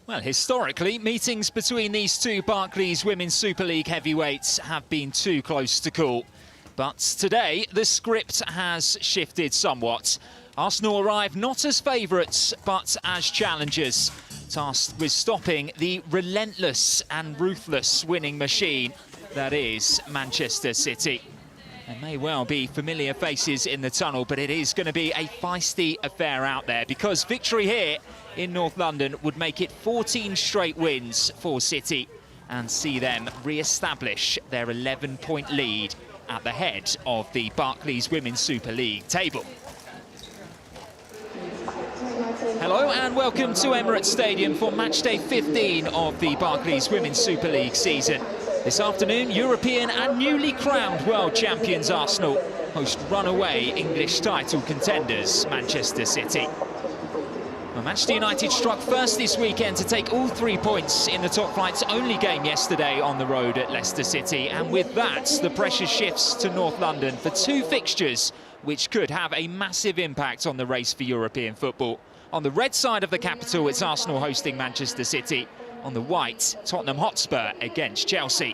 Well, historically, meetings between these two Barclays Women's Super League heavyweights have been too close to call. But today, the script has shifted somewhat. Arsenal arrive not as favourites, but as challengers, tasked with stopping the relentless and ruthless winning machine that is Manchester City. There may well be familiar faces in the tunnel, but it is going to be a feisty affair out there, because victory here in North London would make it 14 straight wins for City and see them re-establish their 11-point lead at the head of the Barclays Women's Super League table. Hello and welcome to Emirates Stadium for match day 15 of the Barclays Women's Super League season. This afternoon, European and newly crowned world champions Arsenal host runaway English title contenders Manchester City. Well, Manchester United struck first this weekend to take all 3 points in the top flight's only game yesterday on the road at Leicester City, and with that, the pressure shifts to North London for 2 fixtures which could have a massive impact on the race for European football. On the red side of the capital, it's Arsenal hosting Manchester City. On the white, Tottenham Hotspur against Chelsea.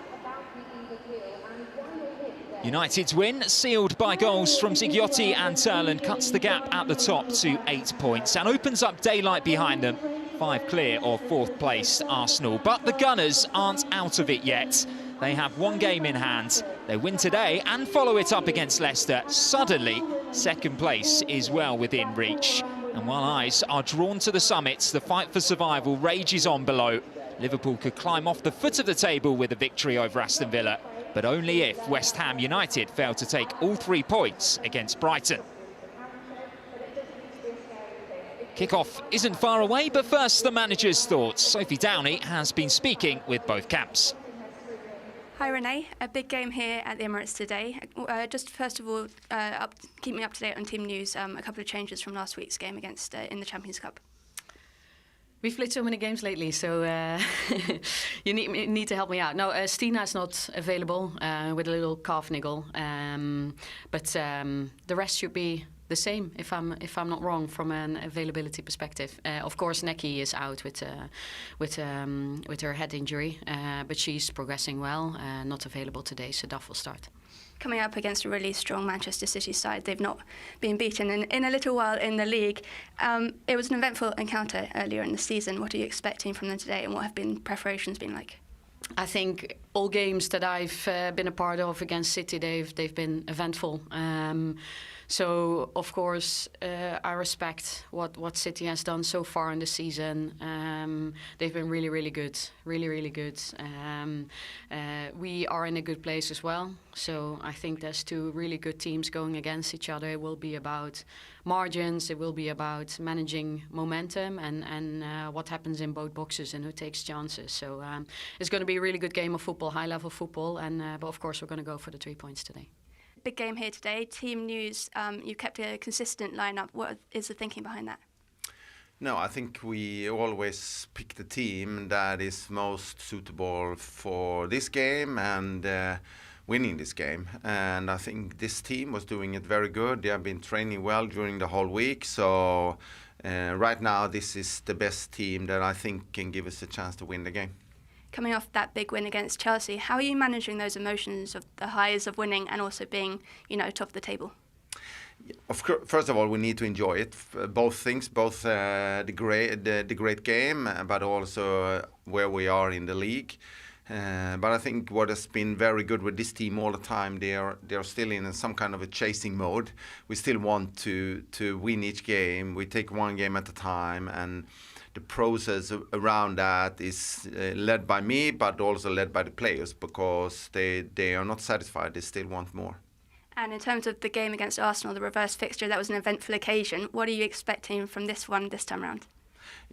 United's win, sealed by goals from Zigiotti and Turland, cuts the gap at the top to 8 points and opens up daylight behind them, 5 clear of 4th place Arsenal. But the Gunners aren't out of it yet. They have 1 game in hand. They win today and follow it up against Leicester. Suddenly, 2nd place is well within reach. And while eyes are drawn to the summits, the fight for survival rages on below. Liverpool could climb off the foot of the table with a victory over Aston Villa, but only if West Ham United fail to take all 3 points against Brighton. Kick-off isn't far away, but first the manager's thoughts. Sophie Downey has been speaking with both camps. Hi Renee, a big game here at the Emirates today. Just first of all, keep me up to date on team news. A couple of changes from last week's game against in the Champions Cup. We've played so many games lately, so you need to help me out. No, Stina is not available with a little calf niggle, but the rest should be the same, if I'm not wrong, from an availability perspective. Of course, Neki is out with her head injury, but she's progressing well. Not available today, so Duff will start. Coming up against a really strong Manchester City side, they've not been beaten in a little while in the league. It was an eventful encounter earlier in the season. What are you expecting from them today, and what have preparations been like? I think all games that I've been a part of against City, they've been eventful. So, of course, I respect what City has done so far in the season. They've been really, really good. Really, really good. We are in a good place as well. So I think there's 2 really good teams going against each other. It will be about margins. It will be about managing momentum and what happens in both boxes and who takes chances. So it's going to be a really good game of football, high-level football. But, of course, we're going to go for the 3 points today. Big game here today. Team news, you kept a consistent lineup. What is the thinking behind that? No, I think we always pick the team that is most suitable for this game and winning this game. And I think this team was doing it very good. They have been training well during the whole week. So right now, this is the best team that I think can give us a chance to win the game. Coming off that big win against Chelsea, how are you managing those emotions of the highs of winning and also being, top of the table? Of course, first of all, we need to enjoy it. Both things, both the great game, but also where we are in the league. But I think what has been very good with this team all the time, they are still in some kind of a chasing mode. We still want to win each game. We take 1 game at a time, and the process around that is led by me, but also led by the players, because they are not satisfied. They still want more. And in terms of the game against Arsenal, the reverse fixture, that was an eventful occasion. What are you expecting from this one this time around?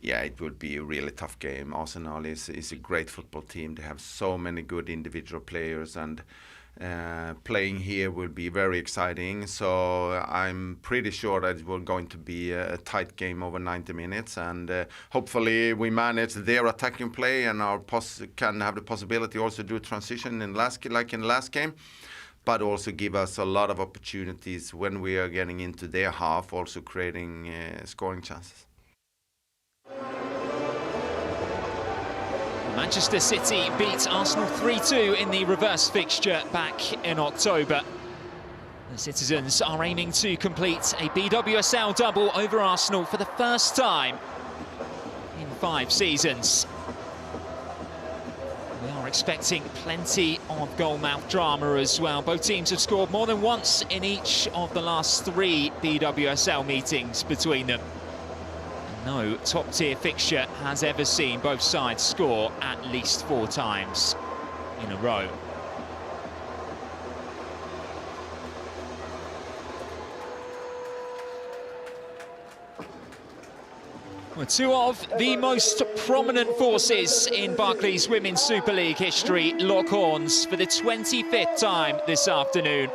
Yeah, it would be a really tough game. Arsenal is a great football team. They have so many good individual players, and playing here will be very exciting. So I'm pretty sure that it will going to be a tight game over 90 minutes, and hopefully we manage their attacking play and can have the possibility also do a transition in like in the last game, but also give us a lot of opportunities when we are getting into their half, also creating scoring chances. Manchester City beat Arsenal 3-2 in the reverse fixture back in October. The Citizens are aiming to complete a BWSL double over Arsenal for the first time in 5 seasons. We are expecting plenty of goal-mouth drama as well. Both teams have scored more than once in each of the last 3 BWSL meetings between them. No top-tier fixture has ever seen both sides score at least 4 times in a row. Well, 2 of the most prominent forces in Barclays Women's Super League history lock horns for the 25th time this afternoon.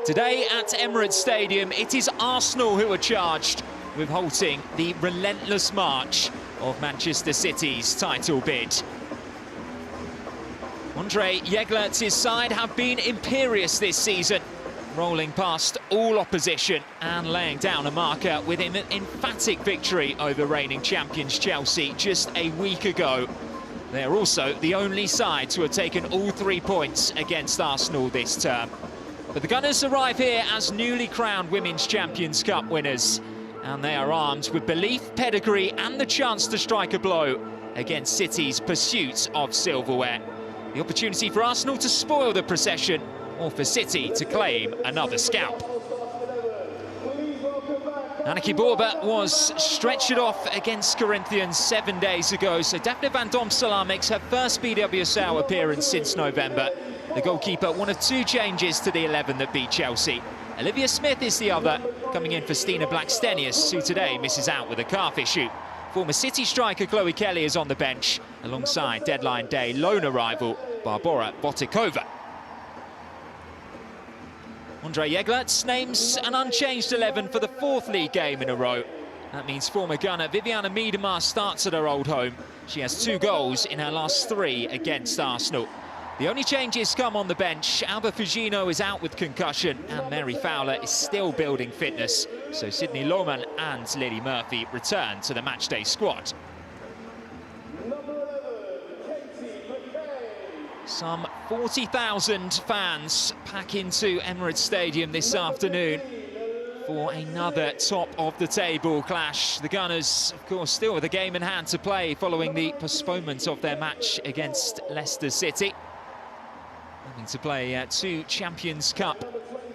Today at Emirates Stadium, it is Arsenal who are charged with halting the relentless march of Manchester City's title bid. Andre Jeglert's side have been imperious this season, rolling past all opposition and laying down a marker with an emphatic victory over reigning champions Chelsea just a week ago. They're also the only side to have taken all 3 points against Arsenal this term. But the Gunners arrive here as newly crowned Women's Champions Cup winners, and they are armed with belief, pedigree and the chance to strike a blow against City's pursuit of silverware. The opportunity for Arsenal to spoil the procession, or for City to claim another scalp. Anneke Borber was stretched off against Corinthians 7 days ago, so Daphne van Domselaar makes her first BWSL appearance since November. The goalkeeper, one of 2 changes to the 11 that beat Chelsea. Olivia Smith is the other, coming in for Stina Blackstenius, who today misses out with a calf issue. Former City striker Chloe Kelly is on the bench, alongside deadline day lone arrival Barbora Botikova. Andre Jeglert's names an unchanged 11 for the 4th league game in a row. That means former gunner Vivianne Miedema starts at her old home. She has 2 goals in her last 3 against Arsenal. The only changes come on the bench. Alba Fugino is out with concussion and Mary Fowler is still building fitness. So Sydney Lohmann and Lily Murphy return to the matchday squad. Some 40,000 fans pack into Emirates Stadium this afternoon for another top-of-the-table clash. The Gunners, of course, still with a game in hand to play following the postponement of their match against Leicester City. Having to play 2 Champions Cup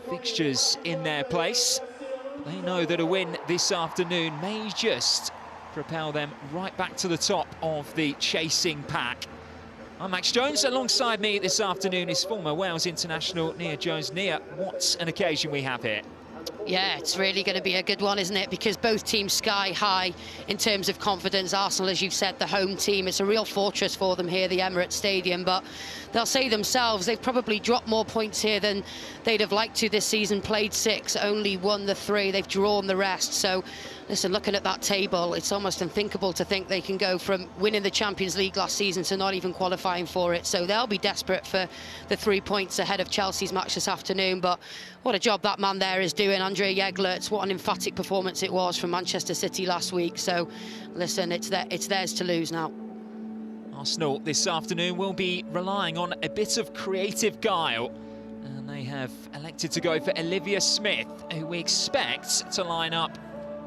fixtures in their place. They know that a win this afternoon may just propel them right back to the top of the chasing pack. I'm Max Jones. Alongside me this afternoon is former Wales international Nia Jones. Nia, what an occasion we have here. Yeah, it's really going to be a good one, isn't it? Because both teams sky high in terms of confidence. Arsenal, as you've said, the home team. It's a real fortress for them here, the Emirates Stadium. But they'll say themselves they've probably dropped more points here than they'd have liked to this season. Played 6, only won the 3. They've drawn the rest. So, listen, looking at that table, it's almost unthinkable to think they can go from winning the Champions League last season to not even qualifying for it. So they'll be desperate for the 3 points ahead of Chelsea's match this afternoon. But what a job that man there is doing, Andre Jeglerts. What an emphatic performance it was from Manchester City last week. So, listen, it's theirs to lose now. Arsenal this afternoon will be relying on a bit of creative guile. And they have elected to go for Olivia Smith, who we expect to line up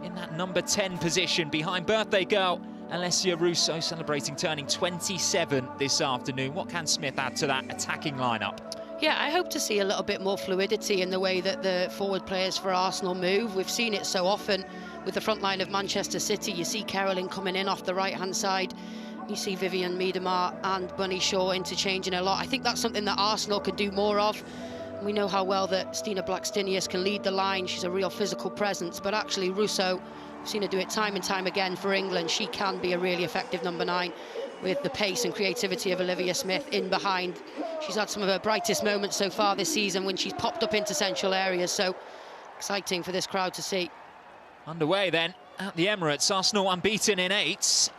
in that number 10 position behind birthday girl Alessia Russo, celebrating turning 27 this afternoon. What can Smith add to that attacking lineup? Yeah, I hope to see a little bit more fluidity in the way that the forward players for Arsenal move. We've seen it so often with the front line of Manchester City. You see Carolyn coming in off the right-hand side. You see Vivianne Miedema and Bunny Shaw interchanging a lot. I think that's something that Arsenal could do more of. We know how well that Stina Blackstenius can lead the line. She's a real physical presence, but actually Russo, we've seen her do it time and time again for England. She can be a really effective number 9 with the pace and creativity of Olivia Smith in behind. She's had some of her brightest moments so far this season when she's popped up into central areas, so exciting for this crowd to see. Underway then at the Emirates. Arsenal unbeaten in 8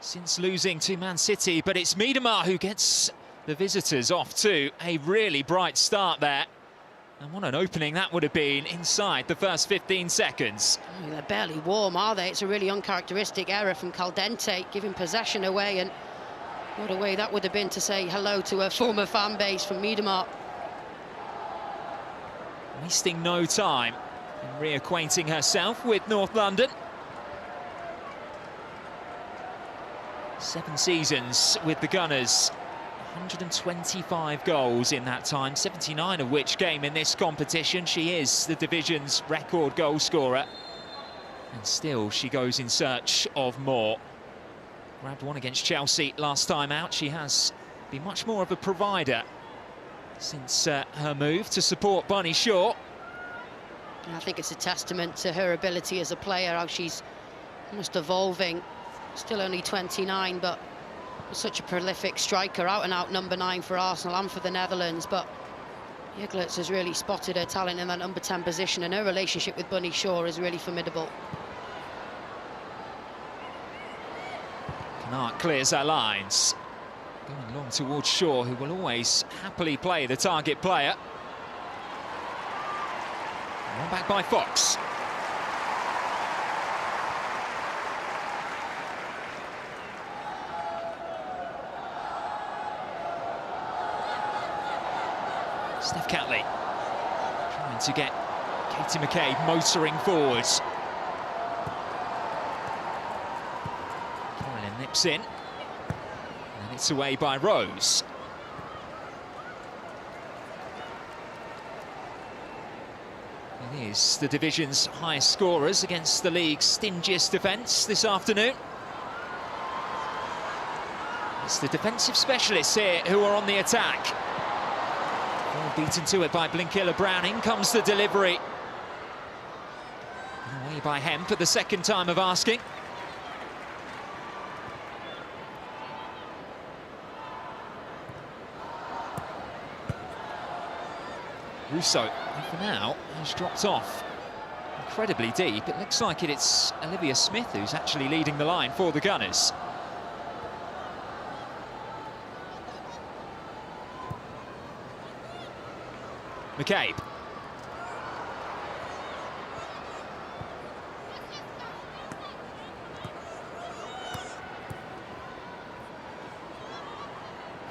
since losing to Man City, but it's Miedema who gets the visitors off to a really bright start there. And what an opening that would have been inside the first 15 seconds. Oh, they're barely warm, are they? It's a really uncharacteristic error from Caldente, giving possession away, and What a way that would have been to say hello to her former fan base from Miedemar. Wasting no time in reacquainting herself with North London. 7 seasons with the Gunners, 125 goals in that time, 79 of which came in this competition. She is the division's record goal scorer, and still she goes in search of more. Grabbed one against Chelsea last time out. She has been much more of a provider since her move to support Bunny Shaw. I think it's a testament to her ability as a player, how she's almost evolving. Still only 29, but such a prolific striker, out-and-out number 9 for Arsenal and for the Netherlands. But Jeglerts has really spotted her talent in that number 10 position, and her relationship with Bunny Shaw is really formidable. Canard clears her lines. Going long towards Shaw, who will always happily play the target player. One back by Fox. Steph Catley trying to get Katie McCabe motoring forwards. Carolyn nips in, and it's away by Rose. It is the division's highest scorers against the league's stingiest defence this afternoon. It's the defensive specialists here who are on the attack. Beaten to it by Blinkilla Brown. In comes the delivery. Away by Hemp for the second time of asking. Russo, for now, has dropped off incredibly deep. It looks like it's Olivia Smith who's actually leading the line for the Gunners. McCabe.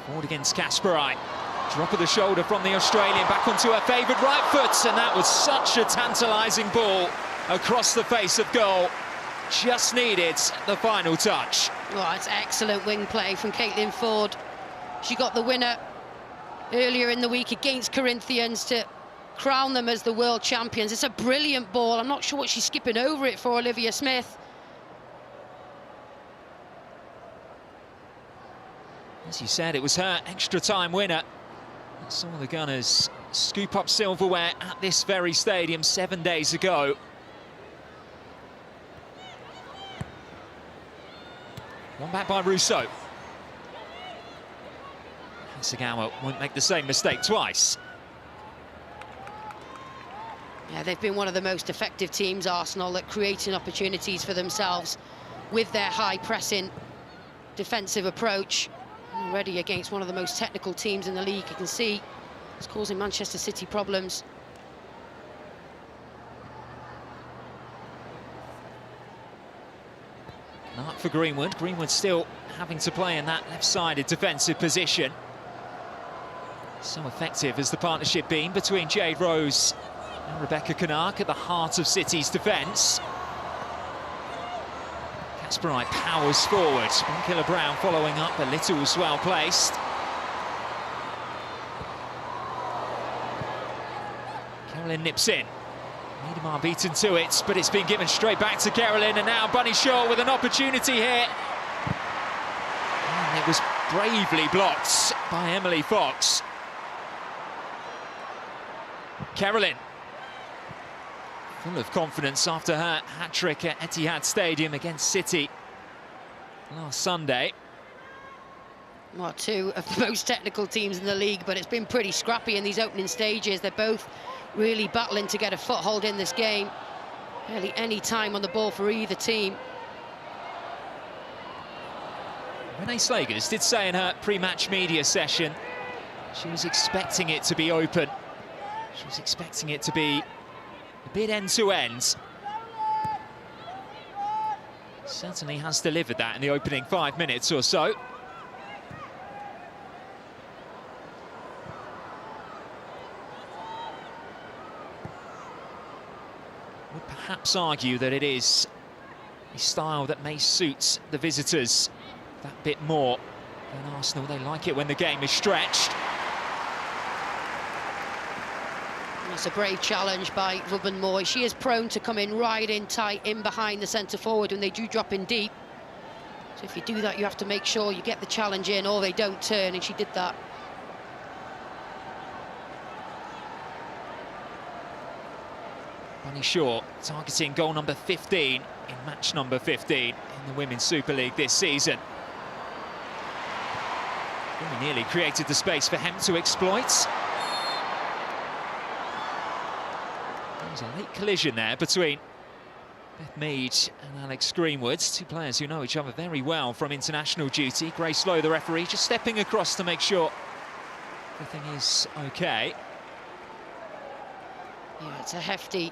Forward against Kasparai. Drop of the shoulder from the Australian, back onto her favoured right foot, and that was such a tantalising ball across the face of goal. Just needed the final touch. Oh, it's excellent wing play from Caitlin Ford. She got the winner earlier in the week against Corinthians to crown them as the world champions. It's a brilliant ball. I'm not sure what she's skipping over it for, Olivia Smith. As you said, it was her extra time winner. Saw the Gunners scoop up silverware at this very stadium 7 days ago. One back by Rousseau. Sagawa won't make the same mistake twice. Yeah, they've been one of the most effective teams, Arsenal, at creating opportunities for themselves with their high-pressing defensive approach. Already against one of the most technical teams in the league, you can see it's causing Manchester City problems. Not for Greenwood. Greenwood still having to play in that left-sided defensive position. So effective has the partnership been between Jade Rose and Rebecca Canark at the heart of City's defence. Kasparai powers forward. Blinkilla Brown following up, a little as well placed. Carolyn nips in. Miedemar beaten to it, but it's been given straight back to Carolyn, and now Bunny Shaw with an opportunity here. And it was bravely blocked by Emily Fox. Carolyn, full of confidence after her hat-trick at Etihad Stadium against City last Sunday. Well, two of the most technical teams in the league, but it's been pretty scrappy in these opening stages. They're both really battling to get a foothold in this game. Barely any time on the ball for either team. Renee Slagers did say in her pre-match media session she was expecting it to be open. She was expecting it to be a bit end-to-end. Certainly has delivered that in the opening 5 minutes or so. perhaps argue that it is a style that may suit the visitors that bit more than Arsenal. They like it when the game is stretched. It's a brave challenge by Ruben Moy. She is prone to come in right in tight in behind the centre forward when they do drop in deep. So if you do that, you have to make sure you get the challenge in or they don't turn, and she did that. Bunny Shaw targeting goal number 15 in match number 15 in the Women's Super League this season. Very nearly created the space for Hemp to exploit. There was a late collision there between Beth Mead and Alex Greenwood, two players who know each other very well from international duty. Grace Lowe, the referee, just stepping across to make sure everything is okay. Yeah, it's a hefty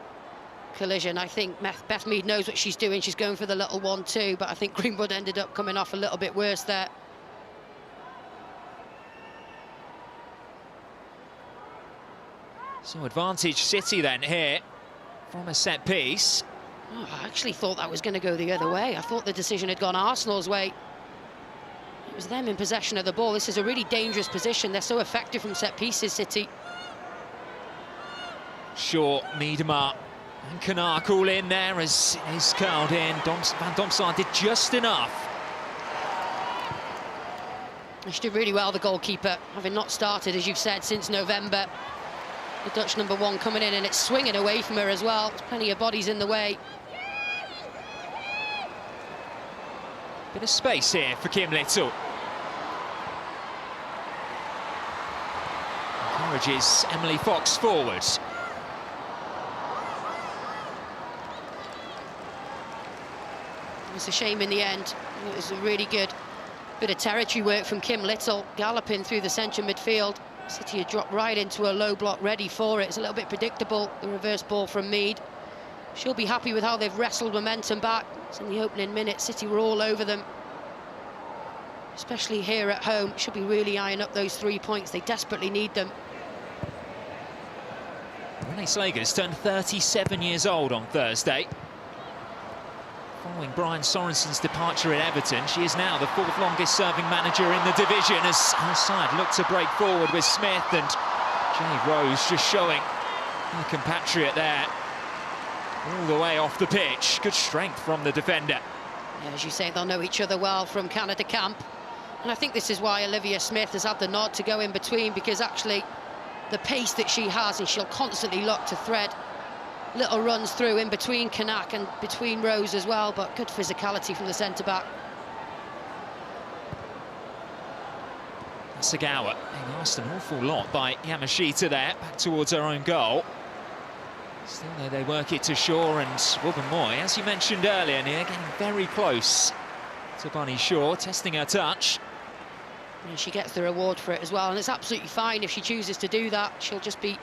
collision. I think Beth Mead knows what she's doing. She's going for the little 1-2, but I think Greenwood ended up coming off a little bit worse there. So advantage City then here from a set piece. Oh, I actually thought that was going to go the other way. I thought the decision had gone Arsenal's way. It was them in possession of the ball. This is a really dangerous position. They're so effective from set pieces, City. Shaw, Miedema and Canuck all in there as it is curled in. Van Domsart did just enough. She did really well, the goalkeeper, having not started, as you've said, since November. The Dutch number 1 coming in, and it's swinging away from her as well. There's plenty of bodies in the way. Bit of space here for Kim Little. Encourages Emily Fox forward. It's a shame in the end. It was a really good bit of territory work from Kim Little, galloping through the centre midfield. City had dropped right into a low block ready for it. It's a little bit predictable, the reverse ball from Mead. She'll be happy with how they've wrestled momentum back. It's in the opening minutes, City were all over them. Especially here at home, should be really eyeing up those 3 points. They desperately need them. Renee Slagers turned 37 years old on Thursday. Following Brian Sorensen's departure at Everton, she is now the 4th longest serving manager in the division as her side look to break forward with Smith and Jade Rose just showing her compatriot there all the way off the pitch. Good strength from the defender. Yeah, as you say, they'll know each other well from Canada camp. And I think this is why Olivia Smith has had the nod to go in between, because actually the pace that she has, and she'll constantly look to thread little runs through in between Canuck and between Rose as well, but good physicality from the centre-back. Sagawa being asked an awful lot by Yamashita there, back towards her own goal. Still though, they work it to Shaw and Ruben Moy, as you mentioned earlier, Nia, getting very close to Bunny Shaw, testing her touch. And she gets the reward for it as well, and it's absolutely fine if she chooses to do that. She'll just be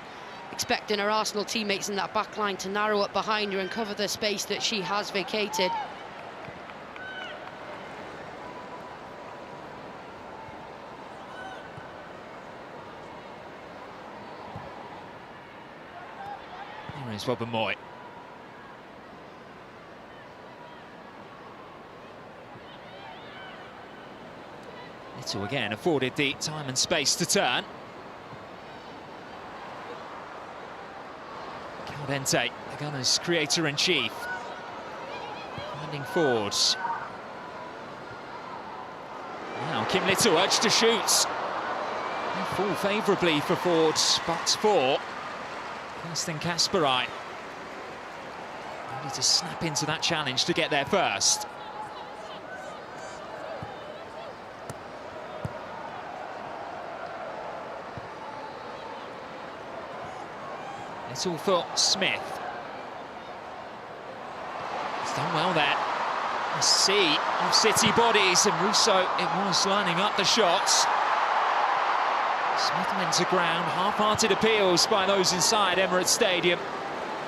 expecting her Arsenal teammates in that back line to narrow up behind her and cover the space that she has vacated. Here is Ruben Moy. Little again afforded the time and space to turn. Caldente, the Gunners' creator-in-chief, finding forwards. Now Kim Little urged to shoot. They fall favourably for forwards, but for Kirsten Kasperaj. Ready to snap into that challenge to get there first. Little for Smith. It's done well there. A sea of City bodies, and Russo, it was lining up the shots. Smith went to ground, half-hearted appeals by those inside Emirates Stadium.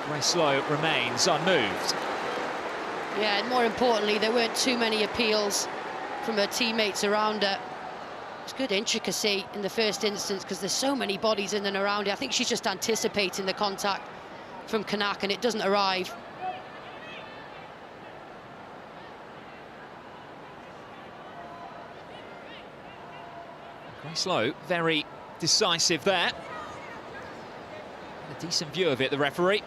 Grace Lowe remains unmoved. Yeah, and more importantly, there weren't too many appeals from her teammates around her. It's good intricacy in the first instance because there's so many bodies in and around her. I think she's just anticipating the contact from Canuck, and it doesn't arrive. Grace Lowe, very decisive there. A decent view of it, the referee.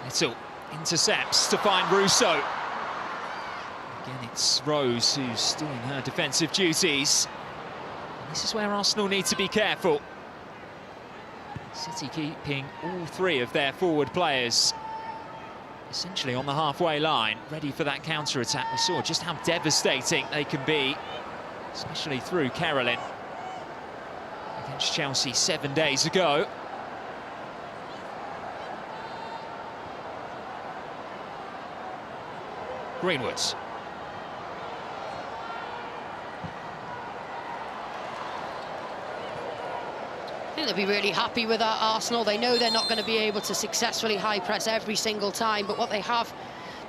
Little intercepts to find Russo. Again, it's Rose who's doing her defensive duties. And this is where Arsenal need to be careful. City keeping all three of their forward players essentially on the halfway line, ready for that counter-attack. We saw just how devastating they can be, especially through Carolyn against Chelsea 7 days ago. Greenwood. I think they'll be really happy with that, Arsenal. They know they're not going to be able to successfully high press every single time, but what they have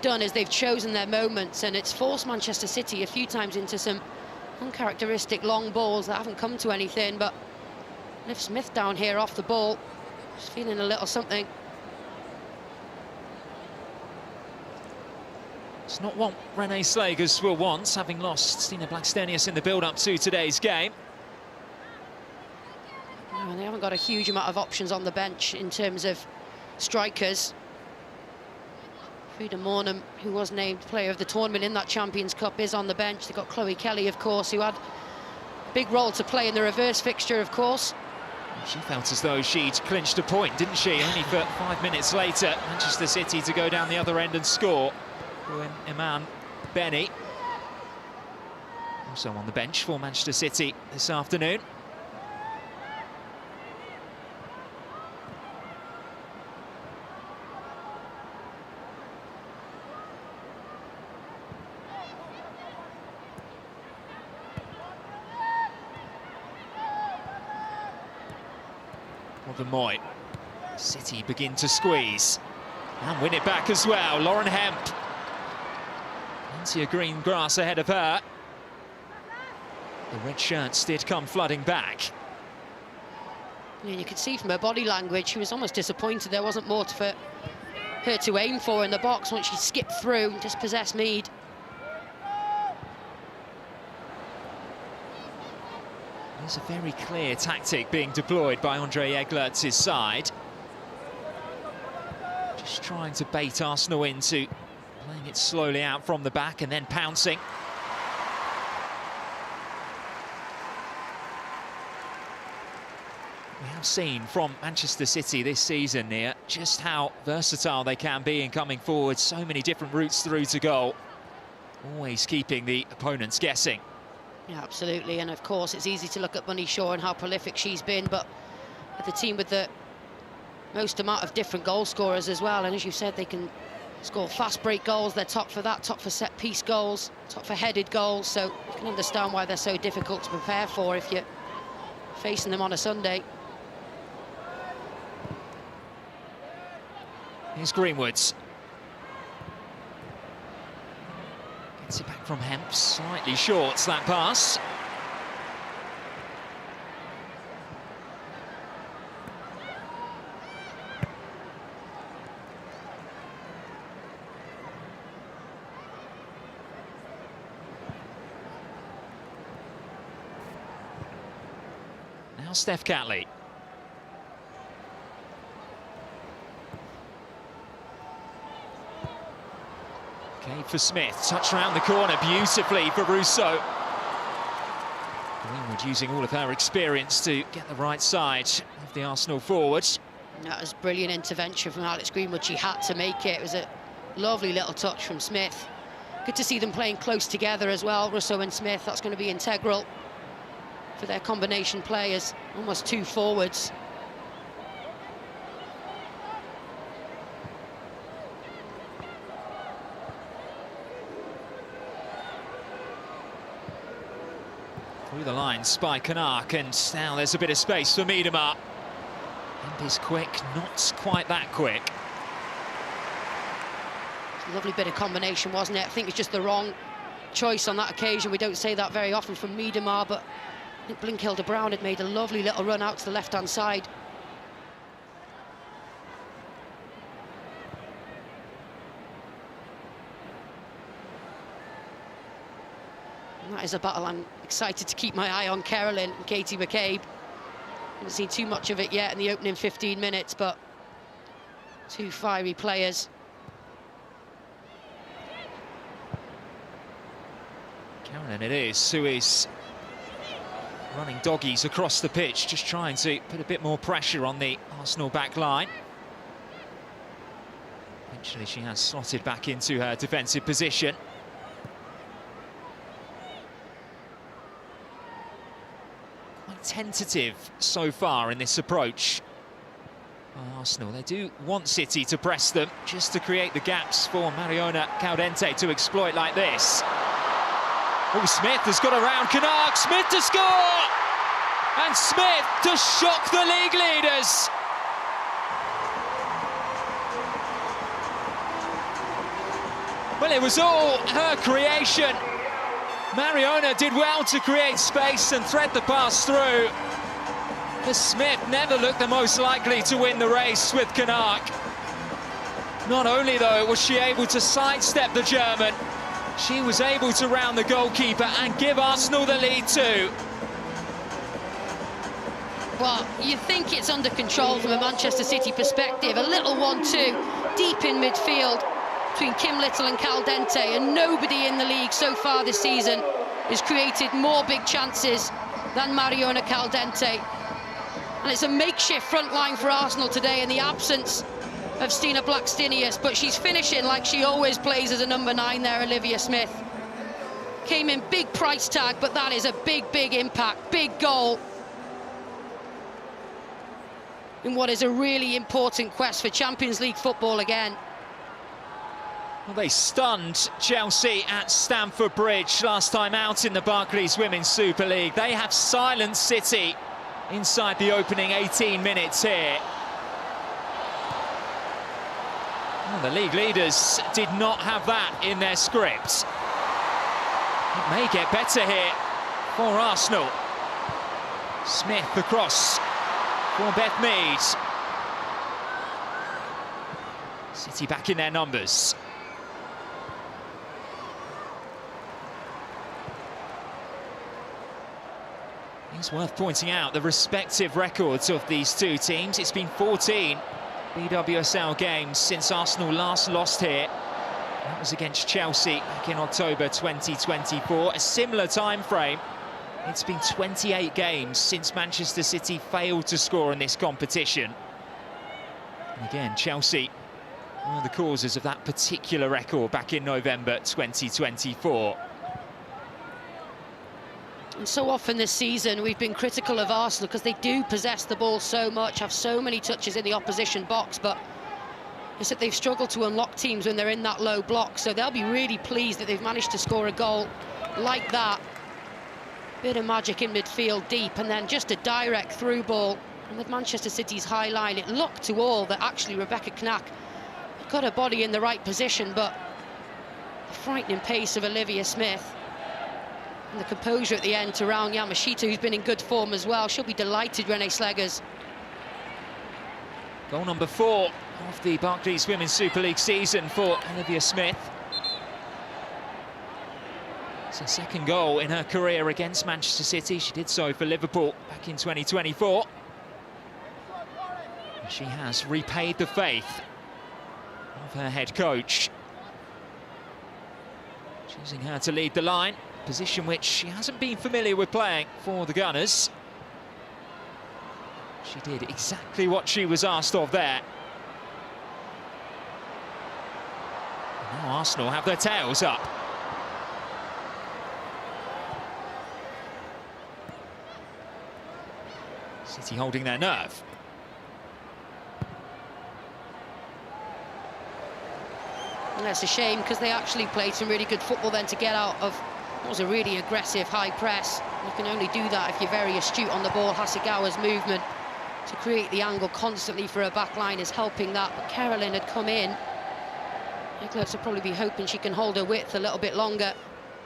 done is they've chosen their moments, and it's forced Manchester City a few times into some uncharacteristic long balls that haven't come to anything. But Olivia Smith down here off the ball, just feeling a little something. It's not what Renee Slagers will want, having lost Stina Blackstenius in the build-up to today's game. No, they haven't got a huge amount of options on the bench in terms of strikers. Frida Mornham, who was named player of the tournament in that Champions Cup, is on the bench. They've got Chloe Kelly, of course, who had a big role to play in the reverse fixture, of course. She felt as though she'd clinched a point, didn't she? Only for 5 minutes later, Manchester City to go down the other end and score. Iman Benny, also on the bench for Manchester City this afternoon. Moy. City begin to squeeze and win it back as well. Lauren Hemp. Plenty of green grass ahead of her. The red shirts did come flooding back. Yeah, you could see from her body language she was almost disappointed there wasn't more for her to aim for in the box once she skipped through and dispossessed Mead. There's a very clear tactic being deployed by Andre Eglert's side. Just trying to bait Arsenal into playing it slowly out from the back and then pouncing. We have seen from Manchester City this season here just how versatile they can be in coming forward. So many different routes through to goal. Always keeping the opponents guessing. Yeah, absolutely, and of course it's easy to look at Bunny Shaw and how prolific she's been, but with the team with the most amount of different goal scorers as well, and as you said, they can score fast break goals. They're top for that, top for set piece goals, top for headed goals, so you can understand why they're so difficult to prepare for if you're facing them on a Sunday. Here's Greenwoods. Gets it back from Hemp, slightly short that pass. Now Steph Catley. For Smith, touch around the corner beautifully for Russo. Greenwood using all of her experience to get the right side of the Arsenal forwards. That was brilliant intervention from Alex Greenwood. She had to make it. It was a lovely little touch from Smith. Good to see them playing close together as well, Russo and Smith. That's going to be integral for their combination players. Almost two forwards. Through the lines by Canuck, and now there's a bit of space for Miedema. Hemp is quick, not quite that quick. Lovely bit of combination, wasn't it? I think it's just the wrong choice on that occasion. We don't say that very often from Miedemar, but I think Blinkilde-Brown had made a lovely little run out to the left-hand side. And that is a battle I'm excited to keep my eye on. Carolyn and Katie McCabe. Haven't seen too much of it yet in the opening 15 minutes, but two fiery players. Carolyn it is, who is running doggies across the pitch, just trying to put a bit more pressure on the Arsenal back line. Eventually she has slotted back into her defensive position. Quite tentative so far in this approach. Arsenal, they do want City to press them, just to create the gaps for Mariona Caldente to exploit like this. Oh, Smith has got around Canuck, Smith to score! And Smith to shock the league leaders. Well, it was all her creation. Mariona did well to create space and thread the pass through. But Smith never looked the most likely to win the race with Canuck. Not only, though, was she able to sidestep the German, she was able to round the goalkeeper and give Arsenal the lead too. Well, you think it's under control from a Manchester City perspective. A little 1-2 deep in midfield between Kim Little and Caldente, and nobody in the league so far this season has created more big chances than Mariona Caldente. And it's a makeshift front line for Arsenal today in the absence of Stina Blackstenius, but she's finishing like she always plays as a number 9 there, Olivia Smith. Came in big price tag, but that is a big, big impact, big goal in what is a really important quest for Champions League football again. Well, they stunned Chelsea at Stamford Bridge last time out in the Barclays Women's Super League. They have silenced City inside the opening 18 minutes here. Well, the league leaders did not have that in their script. It may get better here for Arsenal. Smith across for Beth Mead. City back in their numbers. It's worth pointing out the respective records of these two teams. It's been 14 BWSL games since Arsenal last lost here. That was against Chelsea back in October 2024. A similar time frame. It's been 28 games since Manchester City failed to score in this competition. And again, Chelsea, one of the causes of that particular record back in November 2024. And so often this season we've been critical of Arsenal because they do possess the ball so much, have so many touches in the opposition box, but it's that they've struggled to unlock teams when they're in that low block, so they'll be really pleased that they've managed to score a goal like that. Bit of magic in midfield deep, and then just a direct through ball. And with Manchester City's high line, it looked to all that actually Rebecca Knack got her body in the right position, but the frightening pace of Olivia Smith and the composure at the end to round Yamashita, who's been in good form as well. She'll be delighted, Renee Sleggers. Goal number 4 of the Barclays Women's Super League season for Olivia Smith. It's her second goal in her career against Manchester City. She did so for Liverpool back in 2024. And she has repaid the faith of her head coach, choosing her to lead the line, position which she hasn't been familiar with playing for the Gunners. She did exactly what she was asked of there. And now Arsenal have their tails up. City holding their nerve. And that's a shame, because they actually played some really good football then to get out of what was a really aggressive high press. You can only do that if you're very astute on the ball. Hasegawa's movement to create the angle constantly for her back line is helping that, but Carolyn had come in Ecklertz will probably be hoping she can hold her width a little bit longer,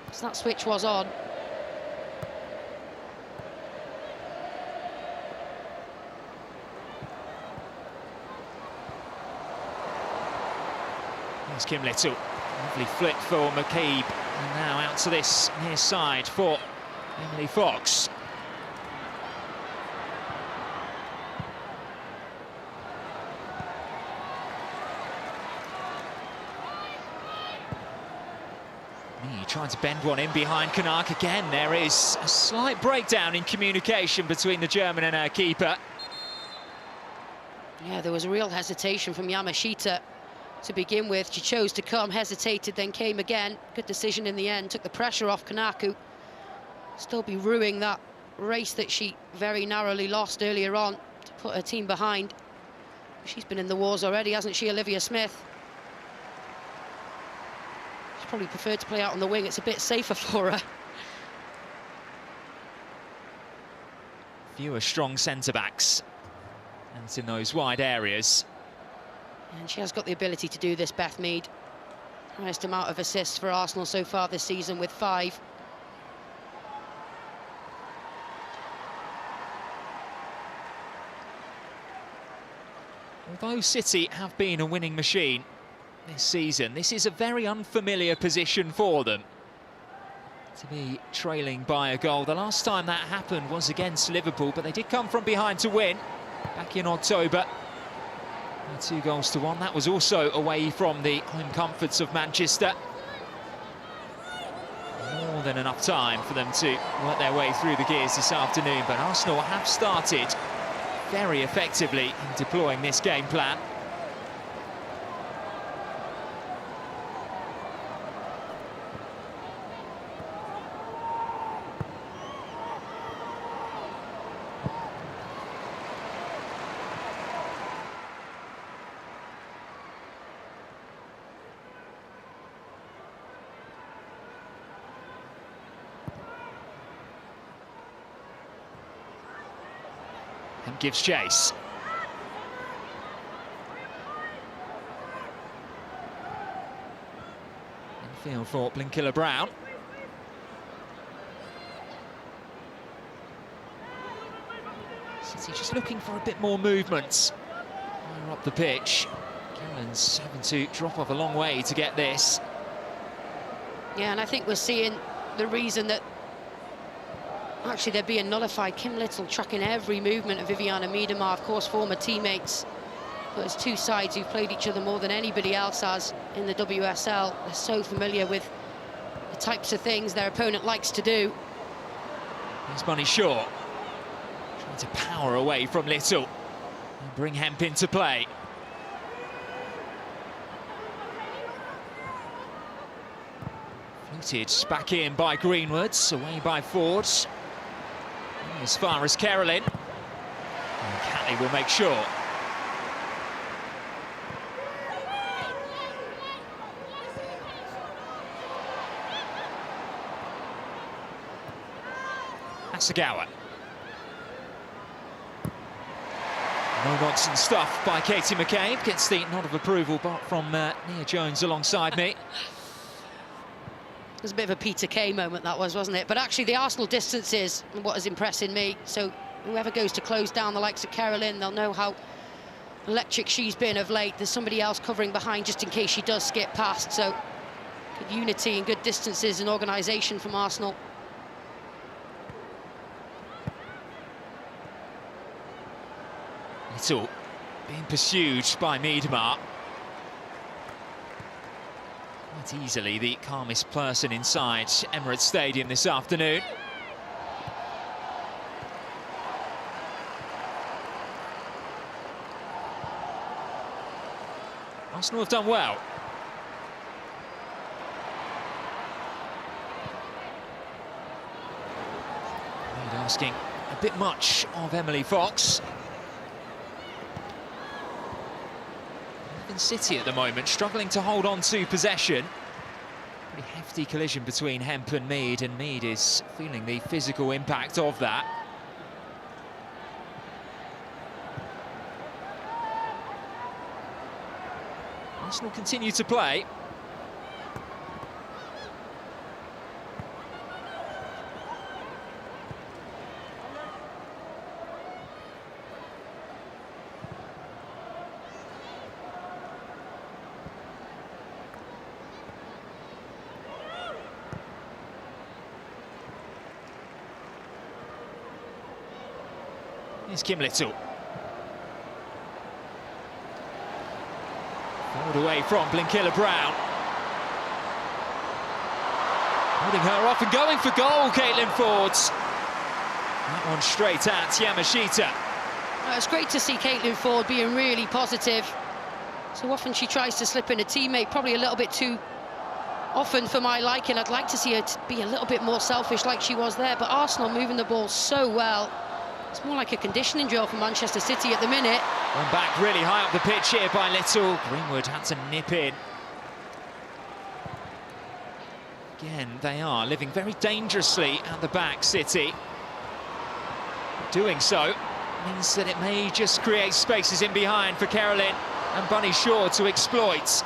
because that switch was on. Here's Kim Little. Lovely flick for McCabe. And now out to this near side for Emily Fox. Trying to bend one in behind Kanak again. There is a slight breakdown in communication between the German and her keeper. Yeah, there was a real hesitation from Yamashita to begin with. She chose to come, hesitated, then came again. Good decision in the end, took the pressure off Kanaku. Still be ruining that race that she very narrowly lost earlier on to put her team behind. She's been in the wars already, hasn't she, Olivia Smith? Probably preferred to play out on the wing. It's a bit safer for her. Fewer strong centre-backs, and it's in those wide areas. And she has got the ability to do this, Beth Mead. Highest amount of assists for Arsenal so far this season with 5. Although City have been a winning machine this season, this is a very unfamiliar position for them, to be trailing by a goal. The last time that happened was against Liverpool, but they did come from behind to win back in October. 2-1. That was also away from the home comforts of Manchester. More than enough time for them to work their way through the gears this afternoon, but Arsenal have started very effectively in deploying this game plan. And gives chase. Infield for Blinkiller-Brown. City just looking for a bit more movement higher up the pitch. Carolyn's having to drop off a long way to get this. Yeah, and I think we're seeing the reason that actually they're being nullified. Kim Little tracking every movement of Viviana Miedema, of course former teammates, but it's two sides who've played each other more than anybody else has in the WSL. They're so familiar with the types of things their opponent likes to do. Here's Bunny Shaw, trying to power away from Little and bring Hemp into play. Floated back in by Greenwoods, away by Ford. As far as Carolyn. And Catley will make sure. Asagawa. No-nonsense stuff by Katie McCabe. Gets the nod of approval but from Nia Jones alongside me. It was a bit of a Peter Kay moment, that was, wasn't it? But actually the Arsenal distance is what is impressing me. So whoever goes to close down the likes of Carolyn, they'll know how electric she's been of late. There's somebody else covering behind just in case she does skip past. So good unity and good distances and organisation from Arsenal. Little being pursued by Miedema. Quite easily the calmest person inside Emirates Stadium this afternoon. Arsenal have done well. Asking a bit much of Emily Fox. City at the moment struggling to hold on to possession. Pretty hefty collision between Hemp and Mead is feeling the physical impact of that. Arsenal continue to play. Here's Kim Little. Forward away from Blinkilla-Brown. Holding her off and going for goal, Caitlin Ford. That one straight at Yamashita. It's great to see Caitlin Ford being really positive. So often she tries to slip in a teammate, probably a little bit too often for my liking. I'd like to see her be a little bit more selfish like she was there, but Arsenal moving the ball so well. It's more like a conditioning drill for Manchester City at the minute. One back really high up the pitch here by Little. Greenwood had to nip in. Again, they are living very dangerously at the back, City. Doing so means that it may just create spaces in behind for Carolyn and Bunny Shaw to exploit.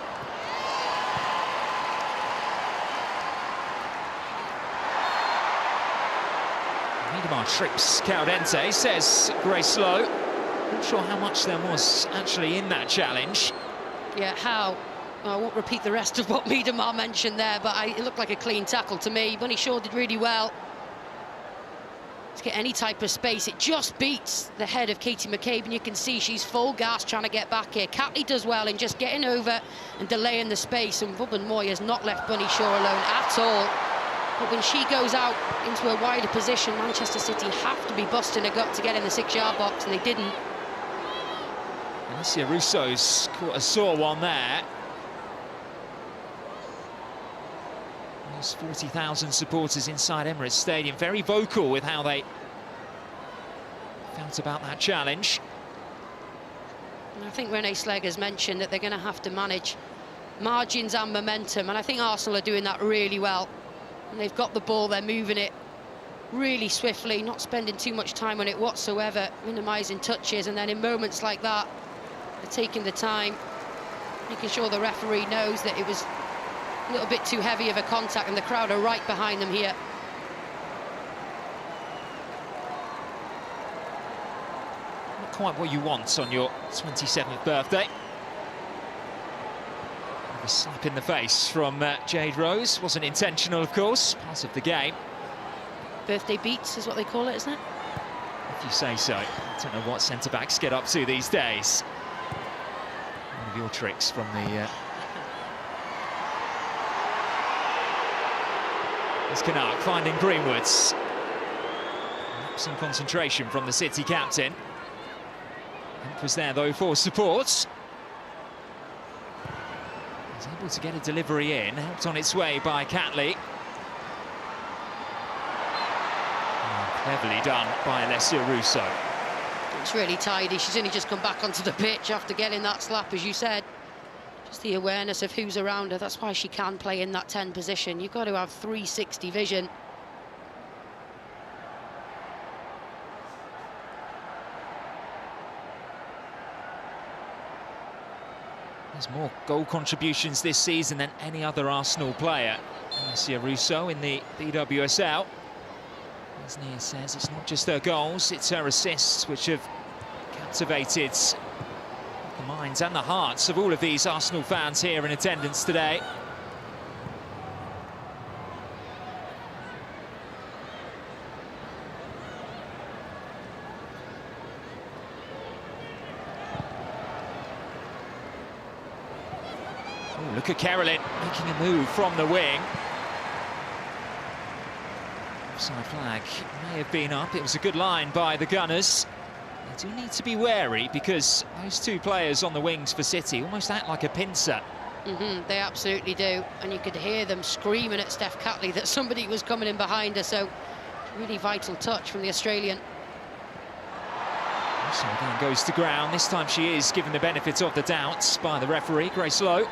Miedemar trips Caldente, says Grace Lowe. Not sure how much there was actually in that challenge. Yeah, how? I won't repeat the rest of what Miedemar mentioned there, but it looked like a clean tackle to me. Bunny Shaw did really well to get any type of space. It just beats the head of Katie McCabe, and you can see she's full gas trying to get back here. Catley does well in just getting over and delaying the space, and Vubben Moy has not left Bunny Shaw alone at all. But when she goes out into a wider position, Manchester City have to be busting a gut to get in the 6-yard box, and they didn't. Alicia Russo's caught a sore one there. There's 40,000 supporters inside Emirates Stadium, very vocal with how they felt about that challenge. And I think Renee Slegger's mentioned that they're going to have to manage margins and momentum, and I think Arsenal are doing that really well. And they've got the ball, they're moving it really swiftly, not spending too much time on it whatsoever, minimising touches, and then in moments like that, they're taking the time, making sure the referee knows that it was a little bit too heavy of a contact, and the crowd are right behind them here. Not quite what you want on your 27th birthday. A slap in the face from Jade Rose. Wasn't intentional, of course, part of the game. Birthday beats is what they call it, isn't it? If you say so. I don't know what centre-backs get up to these days. One of your tricks from the... It's Canuck finding Greenwoods. Some concentration from the City captain. It was there, though, for support. Was able to get a delivery in, helped on its way by Catley. Cleverly done by Alessia Russo. It's really tidy. She's only just come back onto the pitch after getting that slap, as you said. Just the awareness of who's around her. That's why she can play in that 10 position. You've got to have 360 vision. There's more goal contributions this season than any other Arsenal player. Alessia Russo in the BWSL. As Nia says, it's not just her goals, it's her assists which have captivated the minds and the hearts of all of these Arsenal fans here in attendance today. Oh, look at Carolyn making a move from the wing. Offside flag may have been up. It was a good line by the Gunners. They do need to be wary because those two players on the wings for City almost act like a pincer. They absolutely do, and you could hear them screaming at Steph Catley that somebody was coming in behind her, so really vital touch from the Australian. So again goes to ground. This time she is given the benefit of the doubts by the referee, Grace Lowe.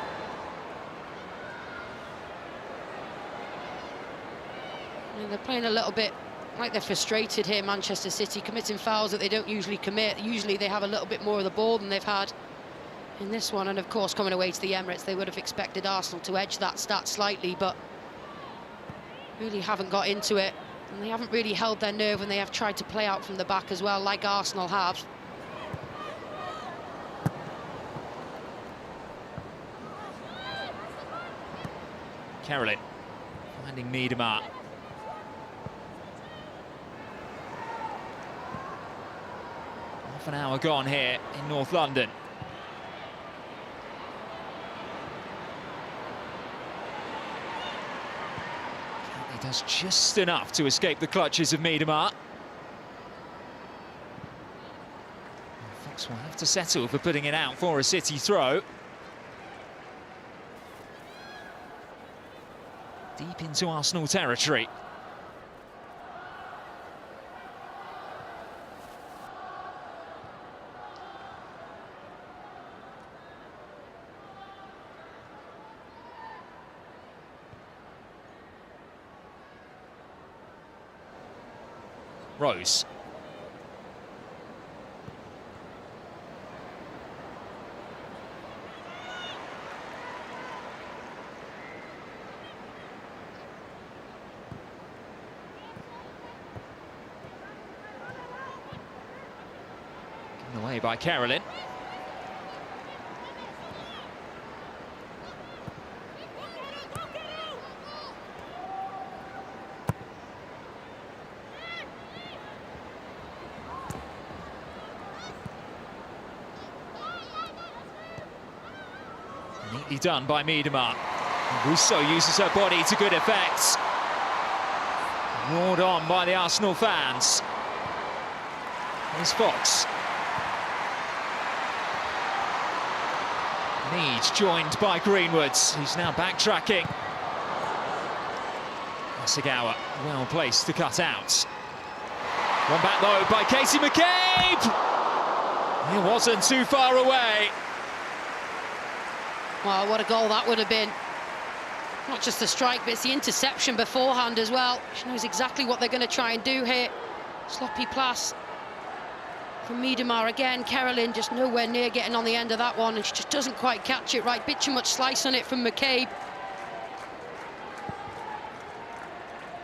And they're playing a little bit like they're frustrated here, Manchester City, committing fouls that they don't usually commit. Usually they have a little bit more of the ball than they've had in this one, and of course coming away to the Emirates they would have expected Arsenal to edge that stat slightly, but really haven't got into it, and they haven't really held their nerve, and they have tried to play out from the back as well, like Arsenal have. Carolyn finding Miedemar. Half an hour gone here in North London. He does just enough to escape the clutches of Miedemar. Fox will have to settle for putting it out for a City throw. Deep into Arsenal territory. Rose. Given away by Carolyn. Neatly done by Miedemar. Russo uses her body to good effect. Roared on by the Arsenal fans. Here's Fox. Mead joined by Greenwoods, who's now backtracking. Asagawa well placed to cut out. One back low by Katie McCabe. It wasn't too far away. Wow, what a goal that would have been. Not just the strike, but it's the interception beforehand as well. She knows exactly what they're going to try and do here. Sloppy pass from Miedemar again. Carolyn just nowhere near getting on the end of that one, and she just doesn't quite catch it right. Bit too much slice on it from McCabe.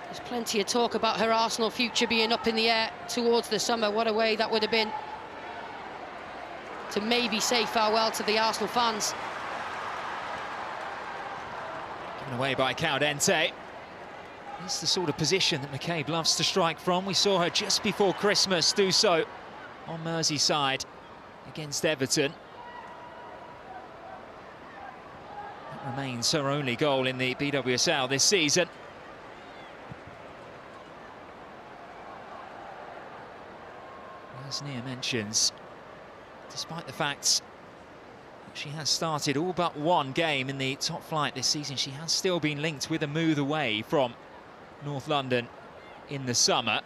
There's plenty of talk about her Arsenal future being up in the air towards the summer. What a way that would have been to maybe say farewell to the Arsenal fans. Away by Caldente. It's the sort of position that McCabe loves to strike from. We saw her just before Christmas do so on Merseyside against Everton. That remains her only goal in the BWSL this season. As Nia mentions, despite the fact she has started all but one game in the top flight this season, she has still been linked with a move away from North London in the summer.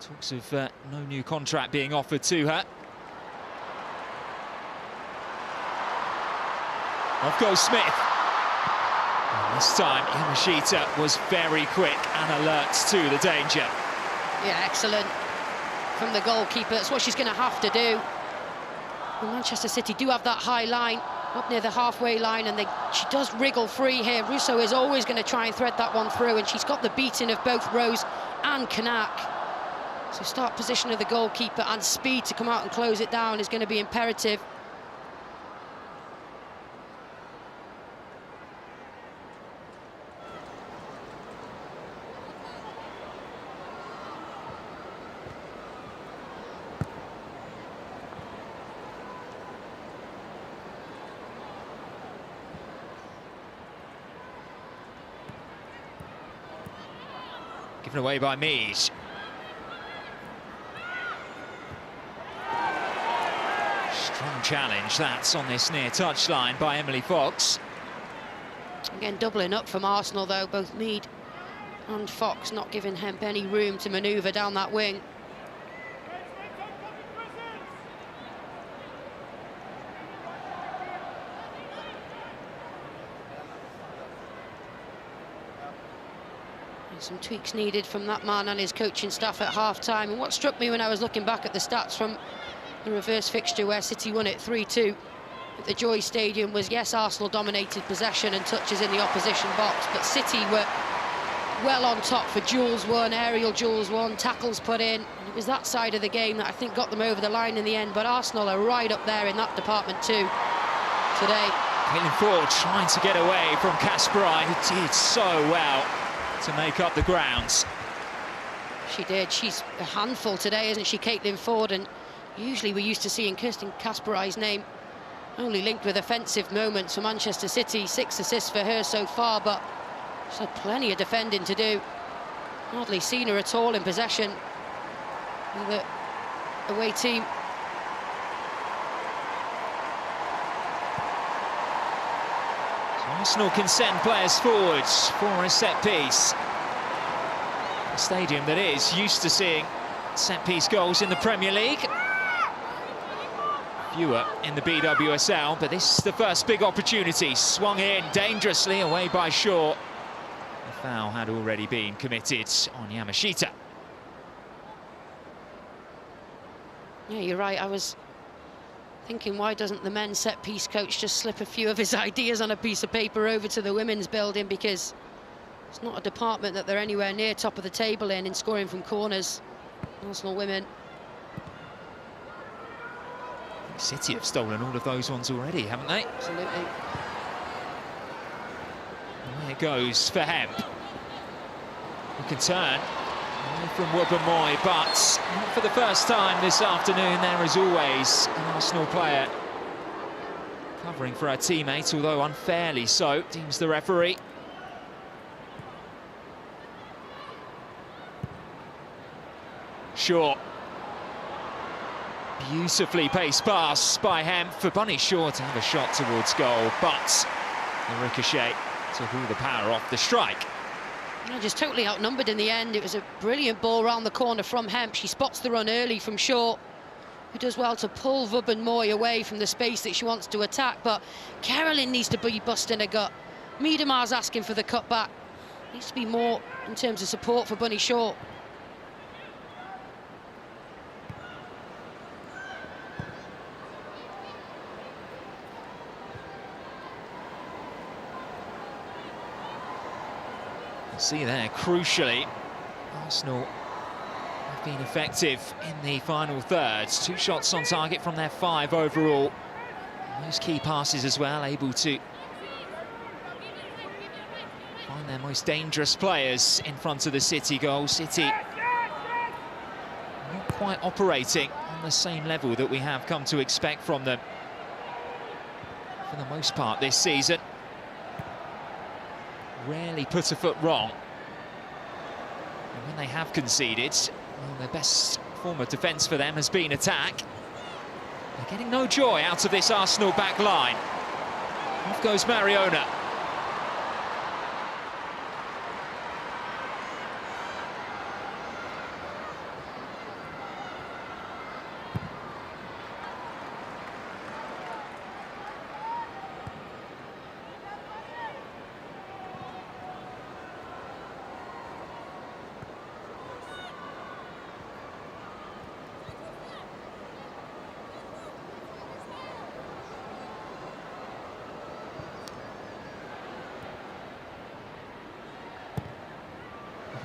Talks of no new contract being offered to her. Off goes Smith. And this time Yamashita was very quick and alert to the danger. Yeah, excellent from the goalkeeper. That's what she's going to have to do. Well, Manchester City do have that high line up near the halfway line, and she does wriggle free here. Russo is always going to try and thread that one through, and she's got the beating of both Rose and Kanak. So start position of the goalkeeper and speed to come out and close it down is going to be imperative. Given away by Mead. Strong challenge, that's on this near touchline by Emily Fox. Again, doubling up from Arsenal, though, both Mead and Fox not giving Hemp any room to manoeuvre down that wing. Some tweaks needed from that man and his coaching staff at half-time. And what struck me when I was looking back at the stats from the reverse fixture where City won it 3-2 at the Joy Stadium was, yes, Arsenal dominated possession and touches in the opposition box, but City were well on top for duels won, aerial duels won, tackles put in. And it was that side of the game that I think got them over the line in the end, but Arsenal are right up there in that department too today. Caitlin Ford trying to get away from Kasparai, who did so well to make up the grounds. She did. She's a handful today, isn't she, Caitlin Ford? And Usually we're used to seeing Kirsten Kasperai's name only linked with offensive moments for Manchester City. 6 assists for her so far, but she's had plenty of defending to do. Hardly seen her at all in possession with the away team. So Arsenal can send players forward for a set piece. A stadium that is used to seeing set piece goals in the Premier League. Fewer in the BWSL, but this is the first big opportunity. Swung in dangerously away by Shaw. The foul had already been committed on Yamashita. Yeah, you're right. I was thinking, why doesn't the men's set-piece coach just slip a few of his ideas on a piece of paper over to the women's building, because it's not a department that they're anywhere near top of the table in scoring from corners. Arsenal women. City have stolen all of those ones already, haven't they? Absolutely. And there it goes for Hemp. Who can turn away from Wubben-Moy, but not for the first time this afternoon. There is always an Arsenal player covering for her teammate, although unfairly so, deems the referee. Shaw. Beautifully paced pass by Hemp for Bunny Shaw to have a shot towards goal, but the ricochet took all the power off the strike. Just totally outnumbered in the end. It was a brilliant ball round the corner from Hemp. She spots the run early from Shaw, who does well to pull Wubben-Moy away from the space that she wants to attack, but Carolyn needs to be busting her gut. Miedemar's asking for the cutback. Needs to be more in terms of support for Bunny Shaw. See there, crucially, Arsenal have been effective in the final thirds. 2 shots on target from their 5 overall. And those key passes as well, able to find their most dangerous players in front of the City goal. City not quite operating on the same level that we have come to expect from them for the most part this season. Rarely put a foot wrong. And when they have conceded, well, their best form of defence for them has been attack. They're getting no joy out of this Arsenal back line. Off goes Mariona.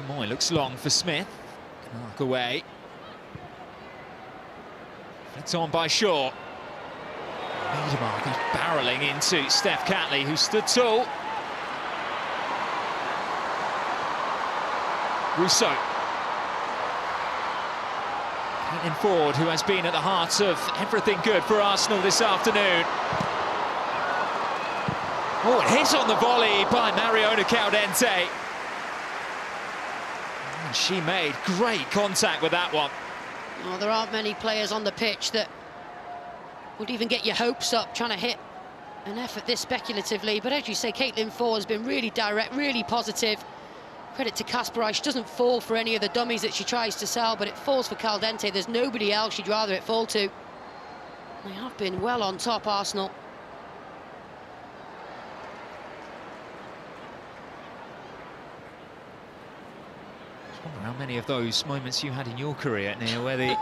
Moy looks long for Smith. Mark away. Flicked on by Shaw. Miedemar goes barrelling into Steph Catley, who stood tall. Rousseau. Caitlin Ford, who has been at the heart of everything good for Arsenal this afternoon. Oh, it hit on the volley by Mariona Caldente. And she made great contact with that one. Well, there aren't many players on the pitch that would even get your hopes up trying to hit an effort this speculatively. But as you say, Caitlin Ford has been really direct, really positive. Credit to Kasperai. She doesn't fall for any of the dummies that she tries to sell, but it falls for Caldente. There's nobody else she'd rather it fall to. They have been well on top, Arsenal. How many of those moments you had in your career, Neil, where the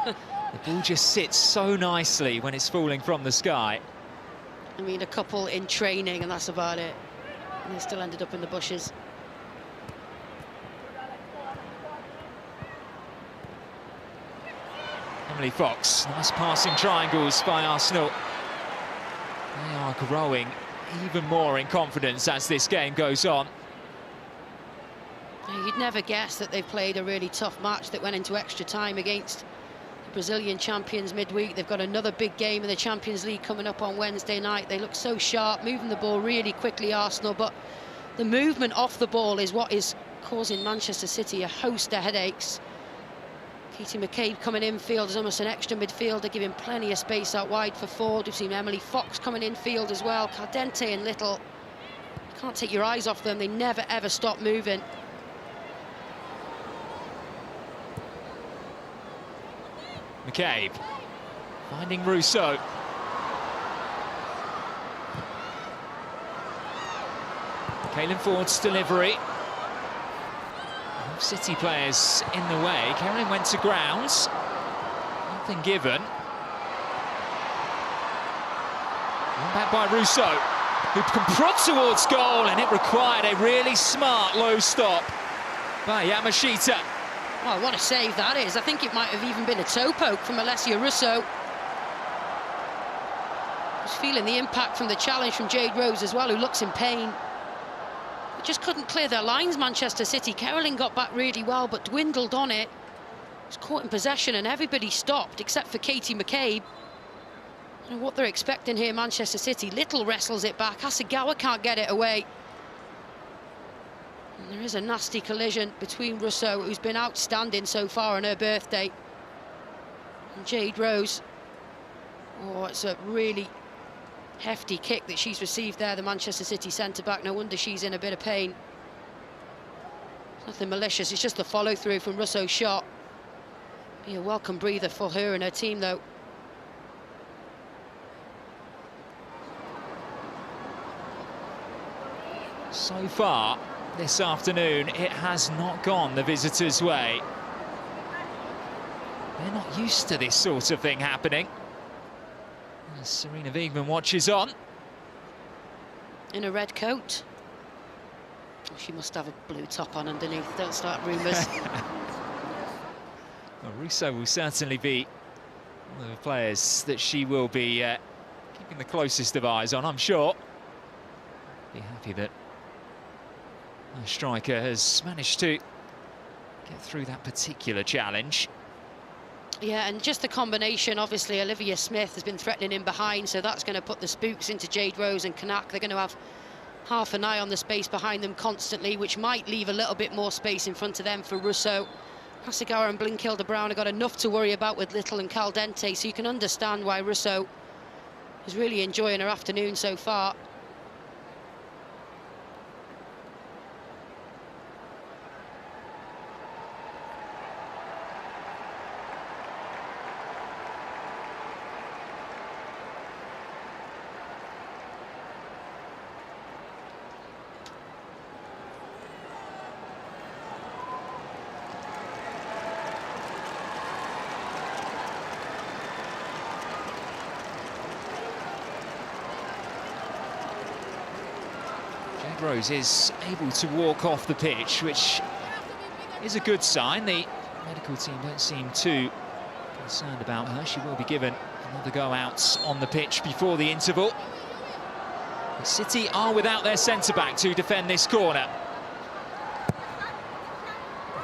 ball just sits so nicely when it's falling from the sky? I mean, a couple in training, and that's about it. And they still ended up in the bushes. Emily Fox, nice passing triangles by Arsenal. They are growing even more in confidence as this game goes on. You'd never guess that they've played a really tough match that went into extra time against the Brazilian champions midweek. They've got another big game in the Champions League coming up on Wednesday night. They look so sharp, moving the ball really quickly, Arsenal, but the movement off the ball is what is causing Manchester City a host of headaches. Katie McCabe coming infield as almost an extra midfielder, giving plenty of space out wide for Ford. We've seen Emily Fox coming infield as well. Caldente and Little, you can't take your eyes off them. They never ever stop moving. McCabe finding Rousseau. Caelan Ford's delivery. City players in the way. Carolyn went to grounds. Nothing given. One back by Rousseau, who can prod towards goal, and it required a really smart low stop by Yamashita. Well, what a save that is. I think it might have even been a toe poke from Alessia Russo. Was feeling the impact from the challenge from Jade Rose as well, who looks in pain. But just couldn't clear their lines, Manchester City. Carolyn got back really well, but dwindled on it. Was caught in possession and everybody stopped except for Katie McCabe. I don't know what they're expecting here, Manchester City. Little wrestles it back. Hasegawa can't get it away. And there is a nasty collision between Russo, who's been outstanding so far on her birthday, and Jade Rose. Oh, it's a really hefty kick that she's received there, the Manchester City centre-back. No wonder she's in a bit of pain. Nothing malicious, it's just the follow-through from Russo's shot. Be a welcome breather for her and her team, though. So far this afternoon, it has not gone the visitors' way. They're not used to this sort of thing happening. As Serena Wiegman watches on. In a red coat. Oh, she must have a blue top on underneath. Don't start rumours. Well, Russo will certainly be one of the players that she will be keeping the closest of eyes on, I'm sure. Be happy that the striker has managed to get through that particular challenge. Yeah, and just the combination, obviously, Olivia Smith has been threatening in behind, so that's going to put the spooks into Jade Rose and Kanak. They're going to have half an eye on the space behind them constantly, which might leave a little bit more space in front of them for Russo. Hasegawa and Blinkilde-Brown have got enough to worry about with Little and Caldente, so you can understand why Russo is really enjoying her afternoon so far. Rose is able to walk off the pitch, which is a good sign. The medical team don't seem too concerned about her. She will be given another go out on the pitch before the interval. The City are without their centre-back to defend this corner.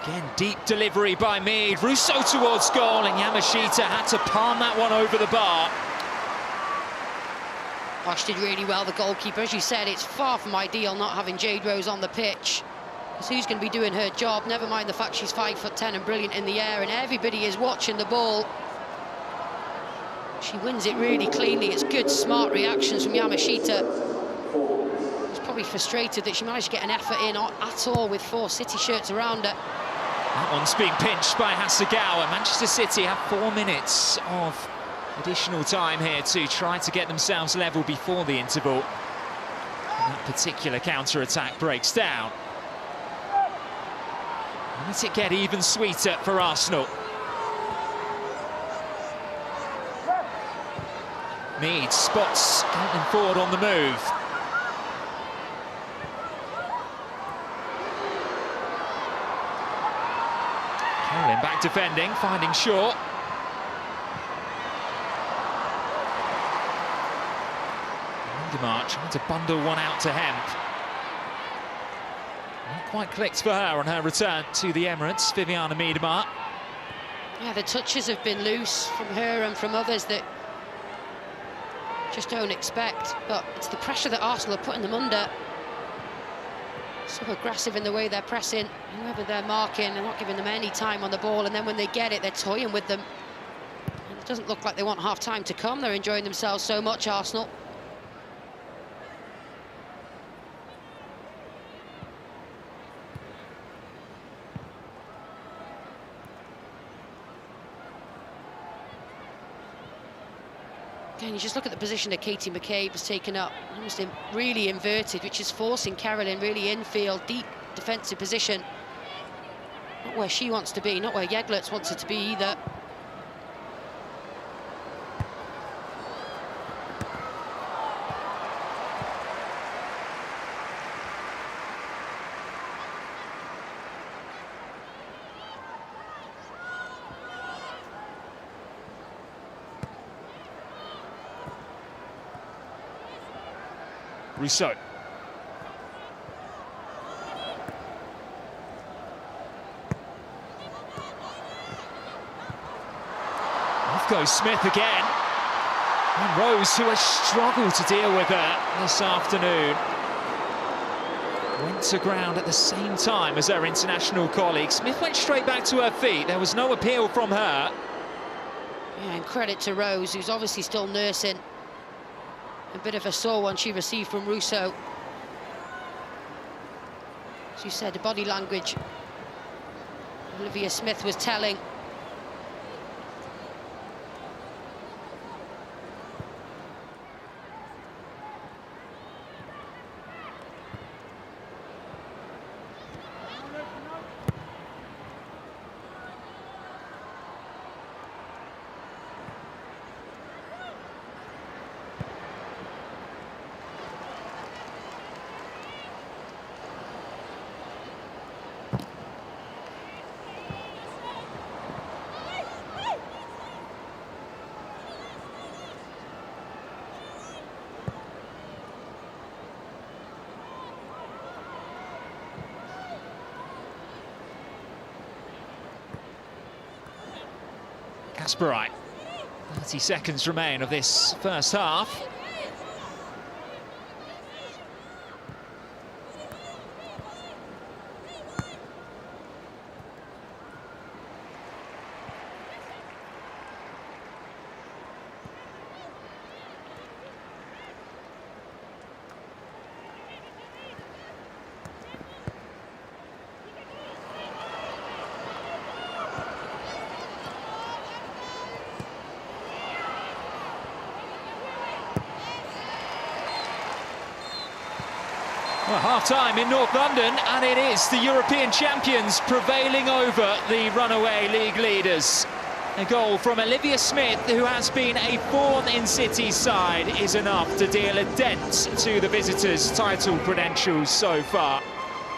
Again, deep delivery by Mead. Russo towards goal, and Yamashita had to palm that one over the bar. Bosch did really well, the goalkeeper. As you said, it's far from ideal not having Jade Rose on the pitch, because who's going to be doing her job? Never mind the fact she's 5'10" and brilliant in the air, and everybody is watching the ball. She wins it really cleanly. It's good, smart reactions from Yamashita. She's probably frustrated that she managed to get an effort in at all with 4 City shirts around her. That one's being pinched by Hasegawa. Manchester City have 4 minutes of additional time here to try to get themselves level before the interval. And that particular counter-attack breaks down. Let it get even sweeter for Arsenal. Mead spots Caitlin Ford on the move. Carolyn back defending, finding short. Trying to bundle one out to Hemp. Not quite clicked for her on her return to the Emirates, Viviana Miedema. Yeah, the touches have been loose from her and from others that just don't expect, but it's the pressure that Arsenal are putting them under. So aggressive in the way they're pressing, whoever they're marking, they're not giving them any time on the ball, and then when they get it, they're toying with them. And it doesn't look like they want half-time to come. They're enjoying themselves so much, Arsenal. Again, you just look at the position that Katie McCabe has taken up, almost really inverted, which is forcing Carolyn really infield, deep defensive position. Not where she wants to be, not where Jeglerts wants her to be either. Rousseau. Off goes Smith again. And Rose, who has struggled to deal with her this afternoon, went to ground at the same time as her international colleague. Smith went straight back to her feet. There was no appeal from her. Yeah, and credit to Rose, who's obviously still nursing a bit of a sore one she received from Rousseau. As you said, the body language Olivia Smith was telling. Kasperaj. 30 seconds remain of this first half. Well, half-time in North London, and it is the European champions prevailing over the runaway league leaders. A goal from Olivia Smith, who has been a thorn in City's side, is enough to deal a dent to the visitors' title credentials so far.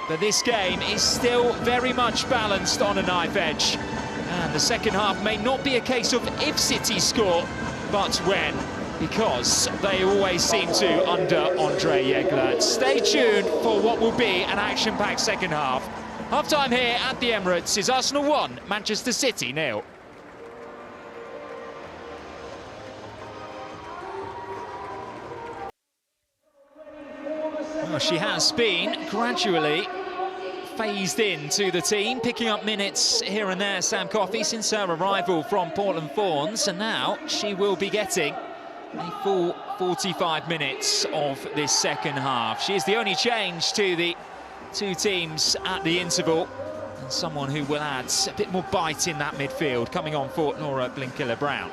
But this game is still very much balanced on a knife edge. And the second half may not be a case of if City score, but when. Because they always seem to under Andre Jeglerts. Stay tuned for what will be an action-packed second half. Half-time here at the Emirates is Arsenal 1, Manchester City 0. Well, she has been gradually phased into the team, picking up minutes here and there, Sam Coffey, since her arrival from Portland Thorns, and now she will be getting a full 45 minutes of this second half. She is the only change to the two teams at the interval, and someone who will add a bit more bite in that midfield, coming on for Nora Blinkiller-Brown.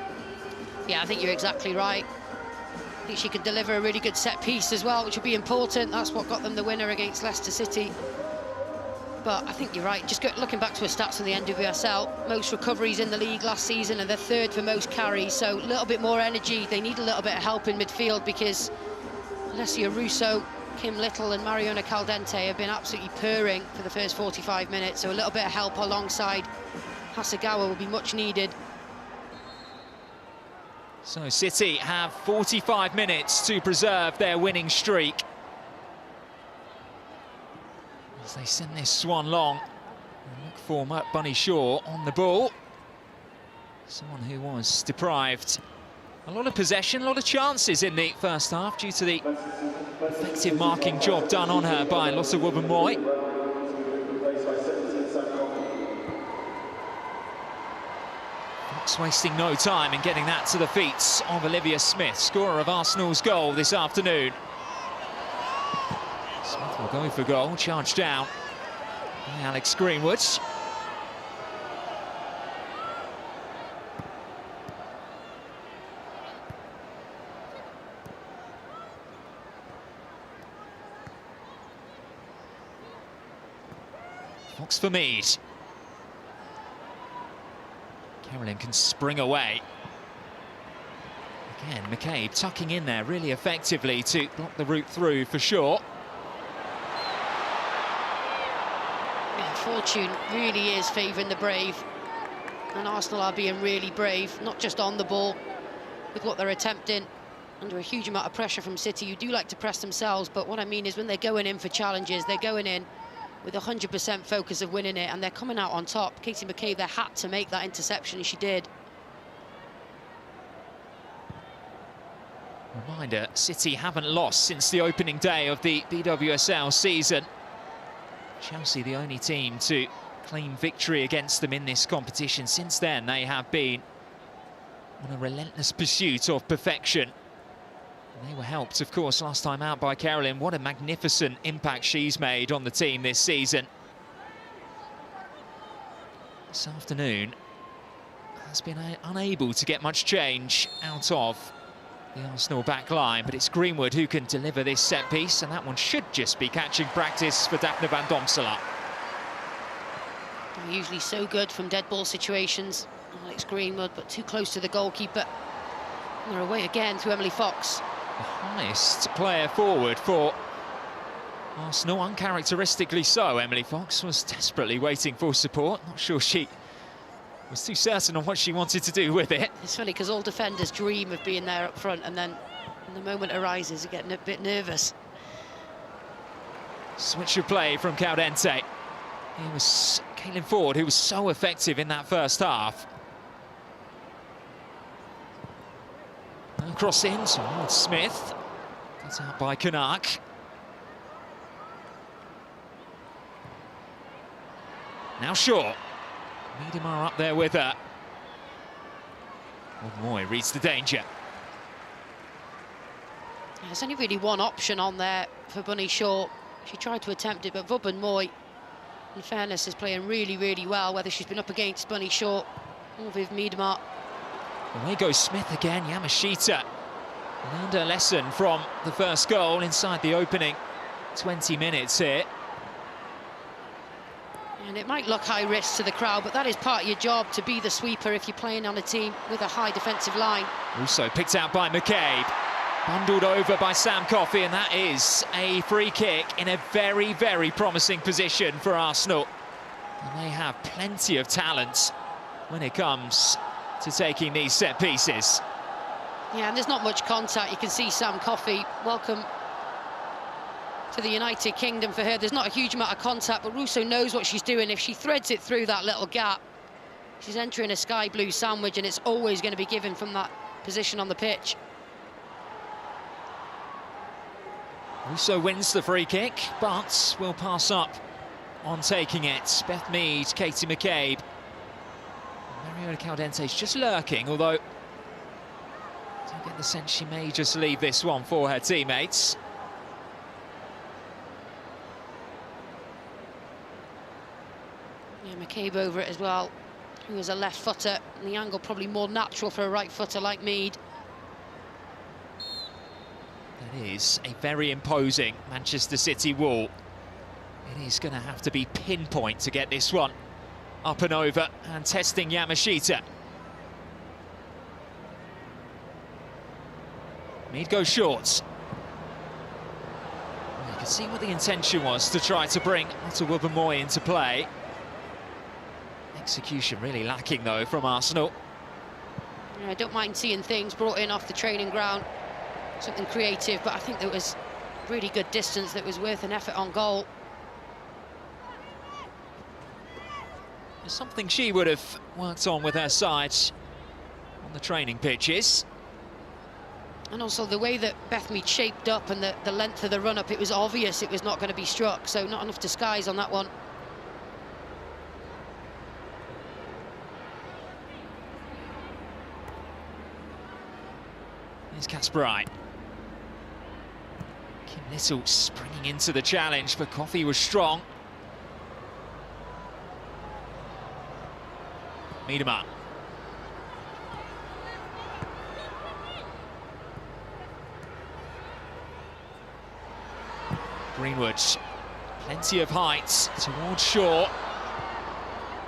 Yeah, I think you're exactly right. I think she could deliver a really good set piece as well, which would be important. That's what got them the winner against Leicester City. But I think you're right. Just looking back to her stats in the NWSL, most recoveries in the league last season, and they're third for most carries. So a little bit more energy. They need a little bit of help in midfield because Alessia Russo, Kim Little and Mariona Caldente have been absolutely purring for the first 45 minutes. So a little bit of help alongside Hasegawa will be much needed. So City have 45 minutes to preserve their winning streak. As they send this swan long, and look for Bunny Shaw on the ball. Someone who was deprived a lot of possession, a lot of chances in the first half due to the effective marking job done on her by Lotte Wubben-Moy. Fox wasting no time in getting that to the feet of Olivia Smith, scorer of Arsenal's goal this afternoon. Smith will go for goal, charged down by Alex Greenwood. Fox for Mead. Carolyn can spring away. Again, McCabe tucking in there really effectively to block the route through for sure. Yeah, fortune really is favouring the brave. And Arsenal are being really brave, not just on the ball, with what they're attempting. Under a huge amount of pressure from City, who do like to press themselves, but what I mean is when they're going in for challenges, they're going in with 100% focus of winning it, and they're coming out on top. Katie McCabe, they had to make that interception, and she did. Reminder, City haven't lost since the opening day of the BWSL season. Chelsea, the only team to claim victory against them in this competition. Since then, they have been on a relentless pursuit of perfection. And they were helped, of course, last time out by Carolyn. What a magnificent impact she's made on the team this season. This afternoon has been unable to get much change out of the Arsenal back line, but it's Greenwood who can deliver this set piece, and that one should just be catching practice for Daphne van Domsela. They're usually so good from dead ball situations, Alex Greenwood, but too close to the goalkeeper. And they're away again to Emily Fox. The highest player forward for Arsenal, uncharacteristically so. Emily Fox was desperately waiting for support. Not sure she was too certain on what she wanted to do with it. It's funny because all defenders dream of being there up front, and then when the moment arises, they're getting a bit nervous. Switch of play from Caldente. It was Caitlin Ford who was so effective in that first half. Cross in towards Smith. Cut out by Canuck. Now Shaw. Miedemar up there with her. Moy reads the danger. There's only really one option on there for Bunny Shaw. She tried to attempt it, but Wubben-Moy, in fairness, is playing really, really well, whether she's been up against Bunny Shaw or with Miedemar. Away goes Smith again. Yamashita learned her lesson from the first goal inside the opening 20 minutes here. And it might look high risk to the crowd, but that is part of your job, to be the sweeper if you're playing on a team with a high defensive line. Also picked out by McCabe. Bundled over by Sam Coffey, and that is a free kick in a very, very promising position for Arsenal. And they have plenty of talent when it comes to taking these set pieces. Yeah, and there's not much contact. You can see Sam Coffey, welcome to the United Kingdom for her. There's not a huge amount of contact, but Russo knows what she's doing. If she threads it through that little gap, she's entering a sky blue sandwich, and it's always going to be given from that position on the pitch. Russo wins the free kick, but will pass up on taking it. Beth Mead, Katie McCabe. Mariona Caldente's just lurking, although I don't get the sense she may just leave this one for her teammates. Yeah, McCabe over it as well, who is a left footer, and the angle probably more natural for a right footer like Mead. That is a very imposing Manchester City wall. It is going to have to be pinpoint to get this one up and over, and testing Yamashita. Mead goes short. You can see what the intention was, to try to bring Lotte Wubben-Moy into play. Execution really lacking though from Arsenal. Yeah, I don't mind seeing things brought in off the training ground, something creative, but I think there was really good distance that was worth an effort on goal. Something she would have worked on with her side on the training pitches. And also the way that Bethmead shaped up and the length of the run-up, it was obvious it was not going to be struck, so not enough disguise on that one. Here's Kasperite. Kim Little springing into the challenge, but Coffey was strong. Meet him up. Greenwood, plenty of height towards Shaw.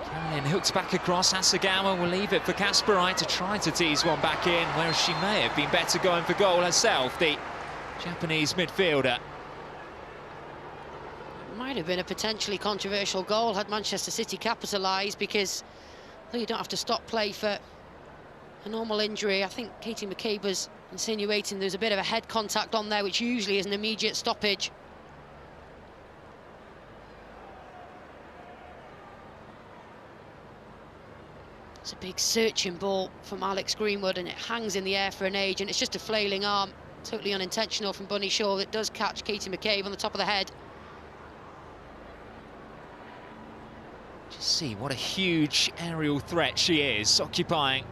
Caroline hooked back across. Hasegawa will leave it for Kasperite to try to tease one back in, whereas she may have been better going for goal herself, the Japanese midfielder. Might have been a potentially controversial goal had Manchester City capitalised, because though you don't have to stop play for a normal injury, I think Katie McCabe was insinuating there's a bit of a head contact on there, which usually is an immediate stoppage. It's a big searching ball from Alex Greenwood, and it hangs in the air for an age, and it's just a flailing arm, totally unintentional from Bunny Shaw, that does catch Katie McCabe on the top of the head. Just see what a huge aerial threat she is, occupying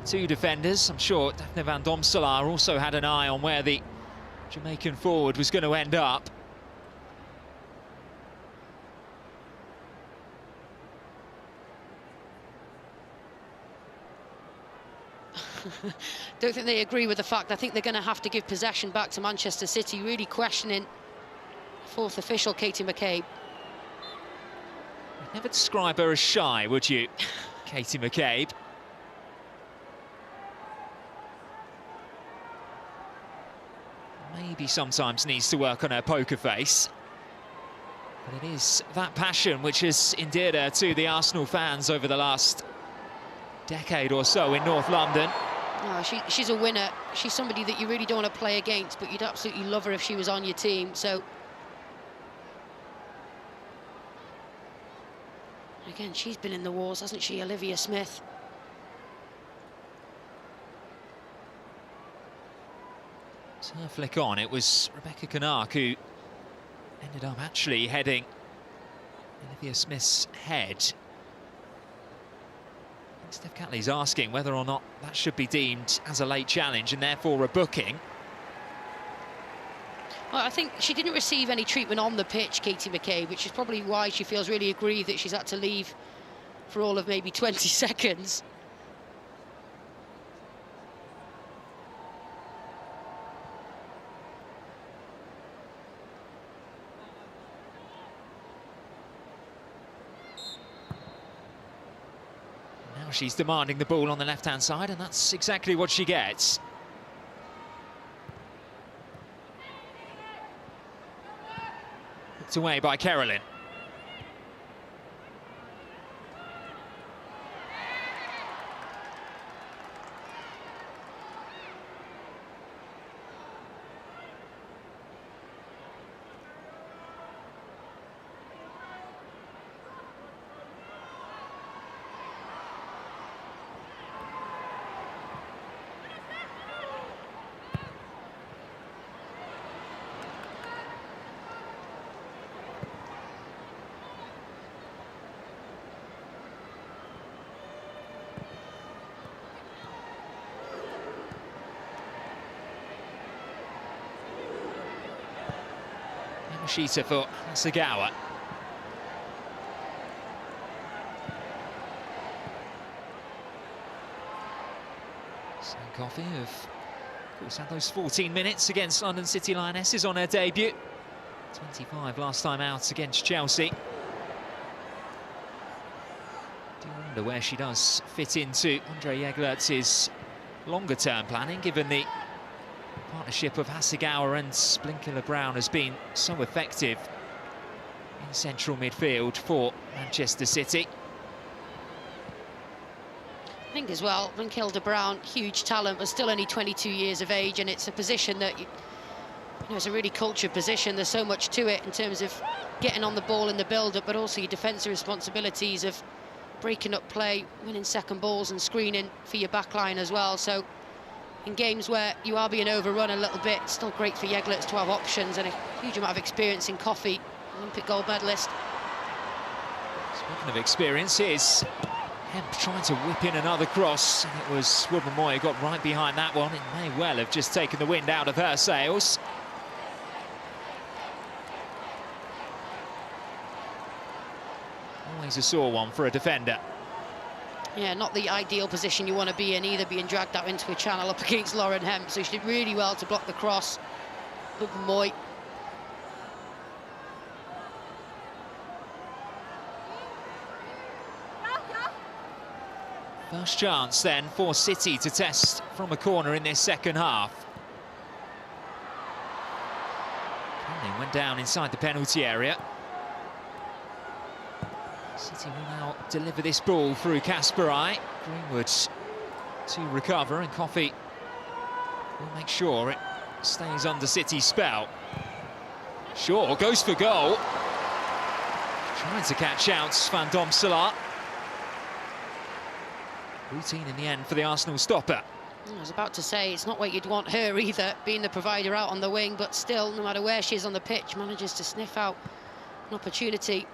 two defenders. I'm sure Daphne van Domselaar also had an eye on where the Jamaican forward was going to end up. Don't think they agree with the fact. I think they're going to have to give possession back to Manchester City, really questioning fourth official Katie McCabe. You'd never describe her as shy, would you, Katie McCabe? Maybe sometimes needs to work on her poker face. But it is that passion which has endeared her to the Arsenal fans over the last decade or so in North London. No, she's a winner. She's somebody that you really don't want to play against, but you'd absolutely love her if she was on your team. So again, she's been in the wars, hasn't she, Olivia Smith? So her flick on, it was Rebecca Canuck who ended up actually heading Olivia Smith's head. Steph Catley's asking whether or not that should be deemed as a late challenge and therefore a booking. Well, I think she didn't receive any treatment on the pitch, Katie McCabe, which is probably why she feels really aggrieved that she's had to leave for all of maybe 20 seconds. Now she's demanding the ball on the left-hand side, and that's exactly what she gets. Hooked away by Caroline. Yamashita for Hasegawa. Coffey of course had those 14 minutes against London City Lionesses on her debut. 25 last time out against Chelsea. Do wonder where she does fit into Andre Jeglert's longer-term planning, given the partnership of Hasegawa and Blinkiller Brown has been so effective in central midfield for Manchester City. I think as well, Blinkiller Brown, huge talent, but still only 22 years of age, and it's a position that, you know, it's a really cultured position. There's so much to it in terms of getting on the ball in the build-up, but also your defensive responsibilities of breaking up play, winning second balls and screening for your backline as well. So in games where you are being overrun a little bit, it's still great for Yeglets to have options, and a huge amount of experience in Coffey, Olympic gold medalist. Speaking of experience, here's Hemp trying to whip in another cross, and it was Woodman-Moy who got right behind that one. It may well have just taken the wind out of her sails. Always a sore one for a defender. Yeah, not the ideal position you want to be in either, being dragged out into a channel up against Lauren Hemp, so she did really well to block the cross. Woodman-Moy. First chance then for City to test from a corner in this second half. Conley went down inside the penalty area. City will now deliver this ball through Kasparai. Greenwood to recover, and Coffey will make sure it stays under City's spell. Shaw goes for goal. Trying to catch out Van Domselaar. Routine in the end for the Arsenal stopper. I was about to say, it's not what you'd want her either, being the provider out on the wing, but still, no matter where she is on the pitch, manages to sniff out an opportunity.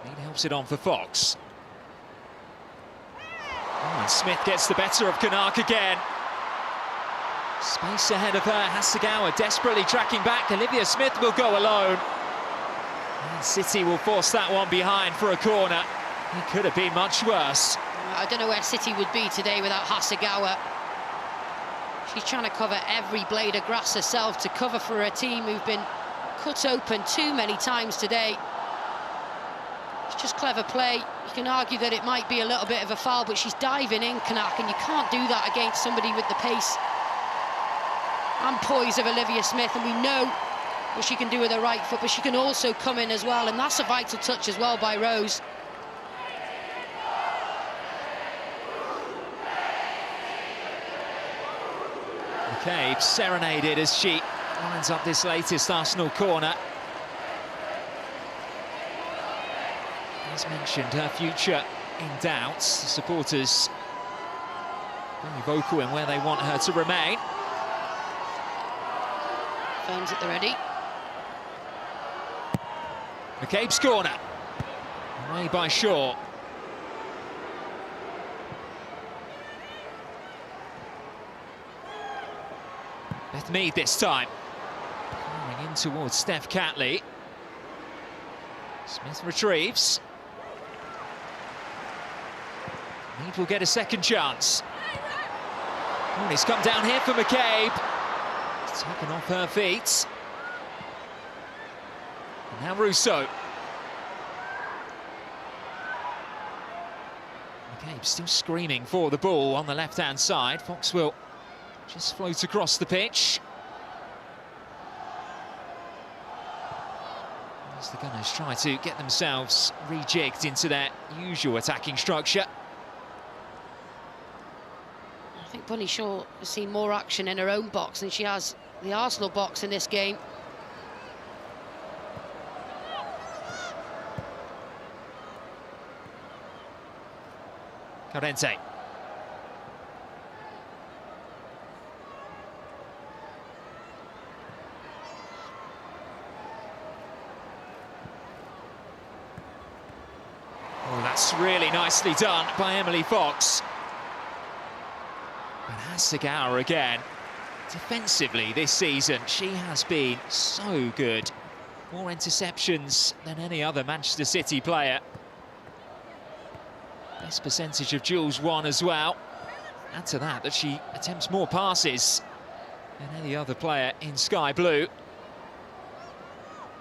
Mead helps it on for Fox. Oh, and Smith gets the better of Kanak again. Space ahead of her, Hasegawa desperately tracking back. Olivia Smith will go alone. And City will force that one behind for a corner. It could have been much worse. I don't know where City would be today without Hasegawa. She's trying to cover every blade of grass herself to cover for her team, who've been cut open too many times today. It's just clever play. You can argue that it might be a little bit of a foul, but she's diving in, Kanak, and you can't do that against somebody with the pace and poise of Olivia Smith, and we know what she can do with her right foot, but she can also come in as well, and that's a vital touch as well by Rose. McCabe serenaded as she lines up this latest Arsenal corner. As mentioned, her future in doubt. The supporters very vocal in where they want her to remain. Firms at the ready. McCabe's corner. Away by Shaw. Beth Mead this time. Coming in towards Steph Catley. Smith retrieves. Mead will get a second chance. Oh, and he's come down here for McCabe. It's taken off her feet. And now Russo. McCabe still screaming for the ball on the left-hand side. Fox will just float across the pitch. As the Gunners try to get themselves rejigged into their usual attacking structure. I think Bunny Shaw has seen more action in her own box than she has the Arsenal box in this game. Corrente. Oh, that's really nicely done by Emily Fox. But Hasegawa again. Defensively this season, she has been so good. More interceptions than any other Manchester City player. Best percentage of duels won as well. Add to that she attempts more passes than any other player in Sky Blue.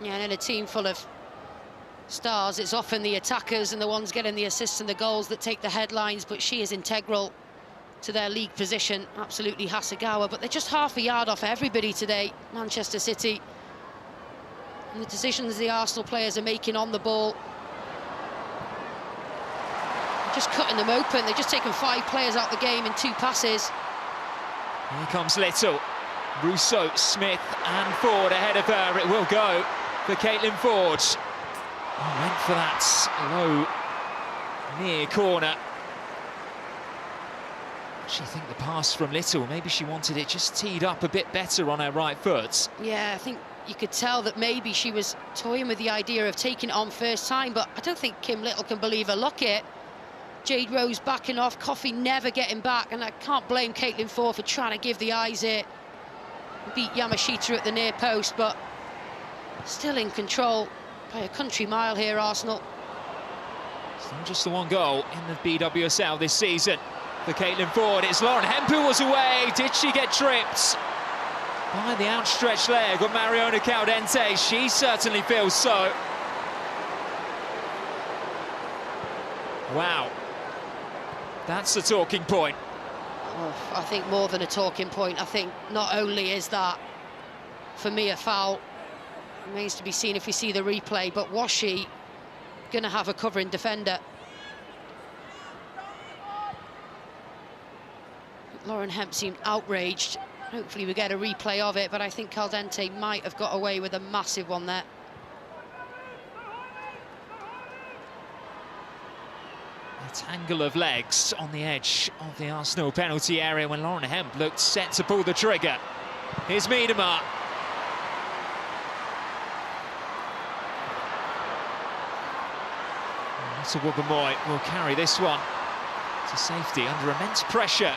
Yeah, and in a team full of stars, it's often the attackers and the ones getting the assists and the goals that take the headlines, but she is integral to their league position. Absolutely Hasegawa, but they're just half a yard off everybody today, Manchester City. And the decisions the Arsenal players are making on the ball, just cutting them open. They've just taken 5 players out the game in 2 passes. Here comes Little. Rousseau, Smith and Ford ahead of her. It will go for Caitlin Ford. Went for that low near corner. I think the pass from Little, maybe she wanted it just teed up a bit better on her right foot. Yeah, I think you could tell that maybe she was toying with the idea of taking it on first time, but I don't think Kim Little can believe her luck it. Jade Rose backing off, Coffey never getting back, and I can't blame Caitlin Ford for trying to give the eyes it. Beat Yamashita at the near post, but still in control by a country mile here, Arsenal. Still just the one goal in the BWSL this season for Caitlin Ford. It's Lauren Hemp who was away. Did she get tripped by the outstretched leg of Mariona Caldente? She certainly feels so. Wow. That's the talking point. Oh, I think more than a talking point. I think not only is that, for me, a foul, remains to be seen if we see the replay, but was she going to have a covering defender? Lauren Hemp seemed outraged. Hopefully we get a replay of it, but I think Caldente might have got away with a massive one there. A tangle of legs on the edge of the Arsenal penalty area when Lauren Hemp looked set to pull the trigger. Here's Miedema. Little Wubbomoy will carry this one to safety under immense pressure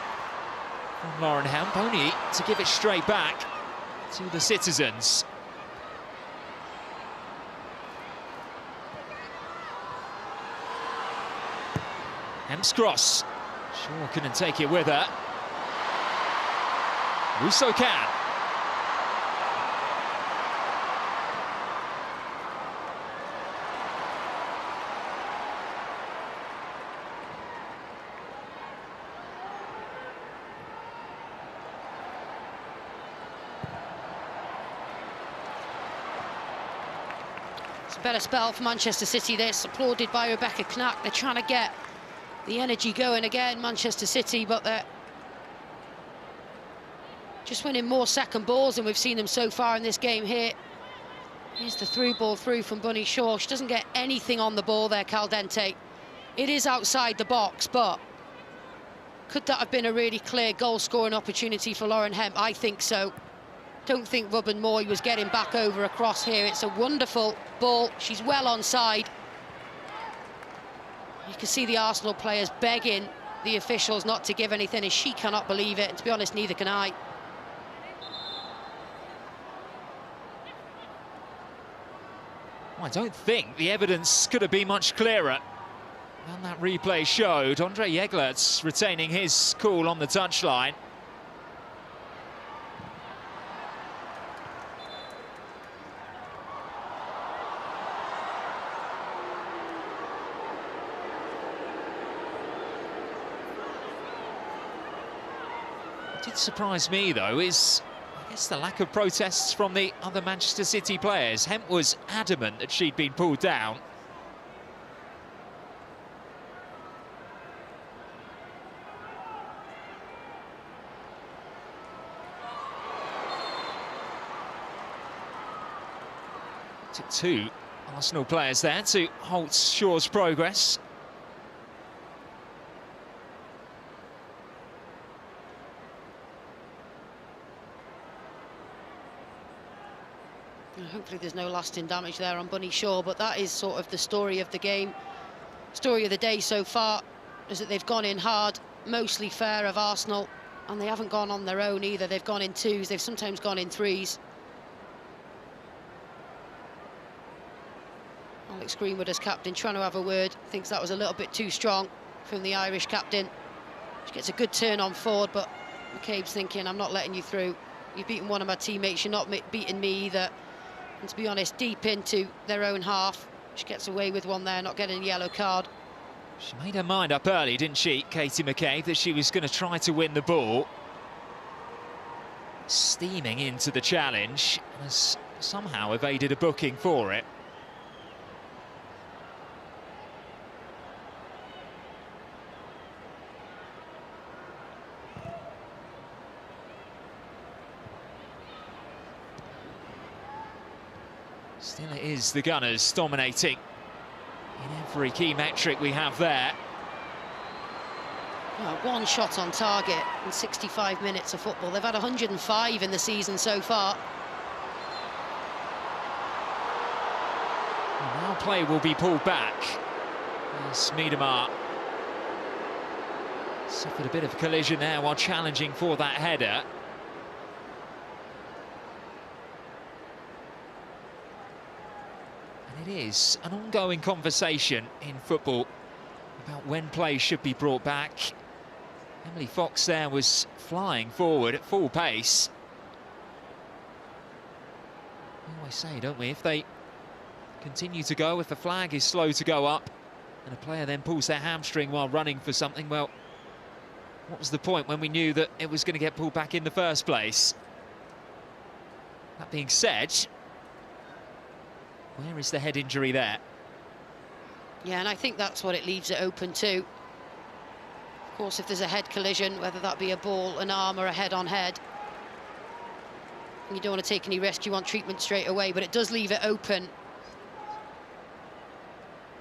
from Lauren Hemp, only to give it straight back to the citizens. Hemp's cross. Shaw couldn't take it with her. Russo can. It's a better spell for Manchester City, this, applauded by Rebecca Knack. They're trying to get the energy going again, Manchester City, but they're just winning more second balls than we've seen them so far in this game here. Here's the through ball through from Bunny Shaw. She doesn't get anything on the ball there, Caldente. It is outside the box, but could that have been a really clear goal-scoring opportunity for Lauren Hemp? I think so. Don't think Wubbomoy was getting back over across here. It's a wonderful ball. She's well onside. You can see the Arsenal players begging the officials not to give anything, and she cannot believe it. And to be honest, neither can I. Well, I don't think the evidence could have been much clearer than that replay showed. Andre Jeglert's retaining his cool on the touchline. What did surprise me, though, is I guess the lack of protests from the other Manchester City players. Hemp was adamant that she'd been pulled down. Took two Arsenal players there to halt Shaw's progress. Hopefully there's no lasting damage there on Bunny Shaw, but that is sort of the story of the game. Story of the day so far is that they've gone in hard, mostly fair of Arsenal, and they haven't gone on their own either. They've gone in twos, they've sometimes gone in threes. Alex Greenwood as captain trying to have a word, thinks that was a little bit too strong from the Irish captain. She gets a good turn on forward, but McCabe's thinking, I'm not letting you through. You've beaten one of my teammates, you're not beating me either. And to be honest, deep into their own half, she gets away with one there, not getting a yellow card. She made her mind up early, didn't she, Katie McCabe, that she was going to try to win the ball. Steaming into the challenge, and has somehow evaded a booking for it. Still it is the Gunners dominating in every key metric we have there. Well, one shot on target in 65 minutes of football. They've had 105 in the season so far. And now play will be pulled back. Smedemar suffered a bit of a collision there while challenging for that header. And it is an ongoing conversation in football about when play should be brought back. Emily Fox there was flying forward at full pace. We always say, don't we, if they continue to go, if the flag is slow to go up and a player then pulls their hamstring while running for something, well, what was the point when we knew that it was going to get pulled back in the first place? That being said, where is the head injury there? Yeah, and I think that's what it leaves it open to. Of course, if there's a head collision, whether that be a ball, an arm or a head-on-head, you don't want to take any risk, you want treatment straight away, but it does leave it open.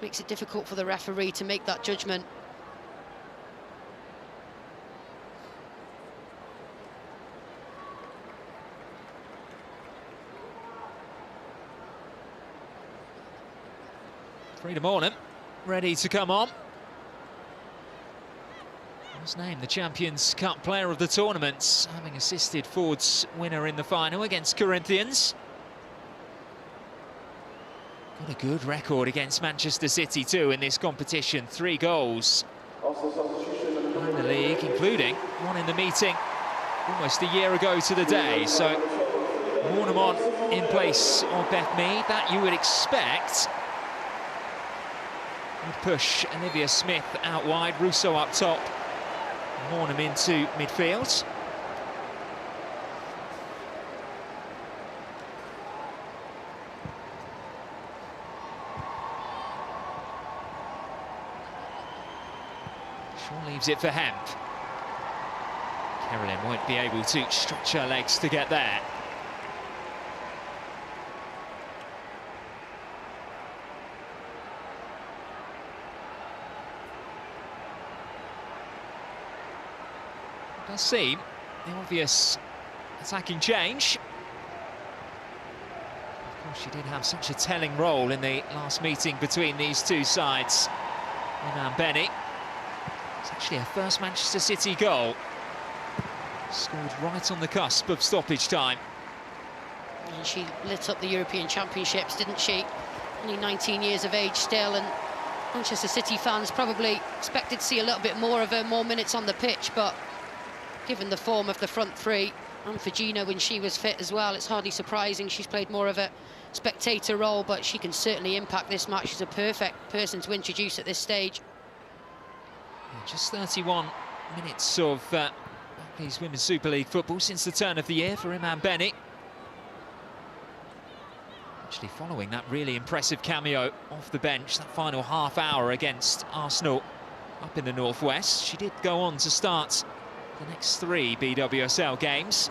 Makes it difficult for the referee to make that judgment. Freedom Ornament ready to come on. Was named the Champions Cup player of the tournament, having assisted Ford's winner in the final against Corinthians. Got a good record against Manchester City too in this competition. 3 goals in the league, including one in the meeting almost a year ago to the day. So Ornament in place of Beth Mead, that you would expect would push Olivia Smith out wide, Russo up top, Mornham into midfield. Shaw leaves it for Hemp. Carolyn won't be able to stretch her legs to get there. Does seem the obvious attacking change. Of course, she did have such a telling role in the last meeting between these two sides. Iman Benny. It's actually her first Manchester City goal. Scored right on the cusp of stoppage time. And she lit up the European Championships, didn't she? Only 19 years of age still, and Manchester City fans probably expected to see a little bit more of her, more minutes on the pitch, but given the form of the front three, and for Gino when she was fit as well, it's hardly surprising she's played more of a spectator role, but she can certainly impact this match. She's a perfect person to introduce at this stage. Yeah, just 31 minutes of Barclays Women's Super League football since the turn of the year for Iman Benny. Actually following that really impressive cameo off the bench, that final half hour against Arsenal up in the northwest. She did go on to start the next 3 BWSL games.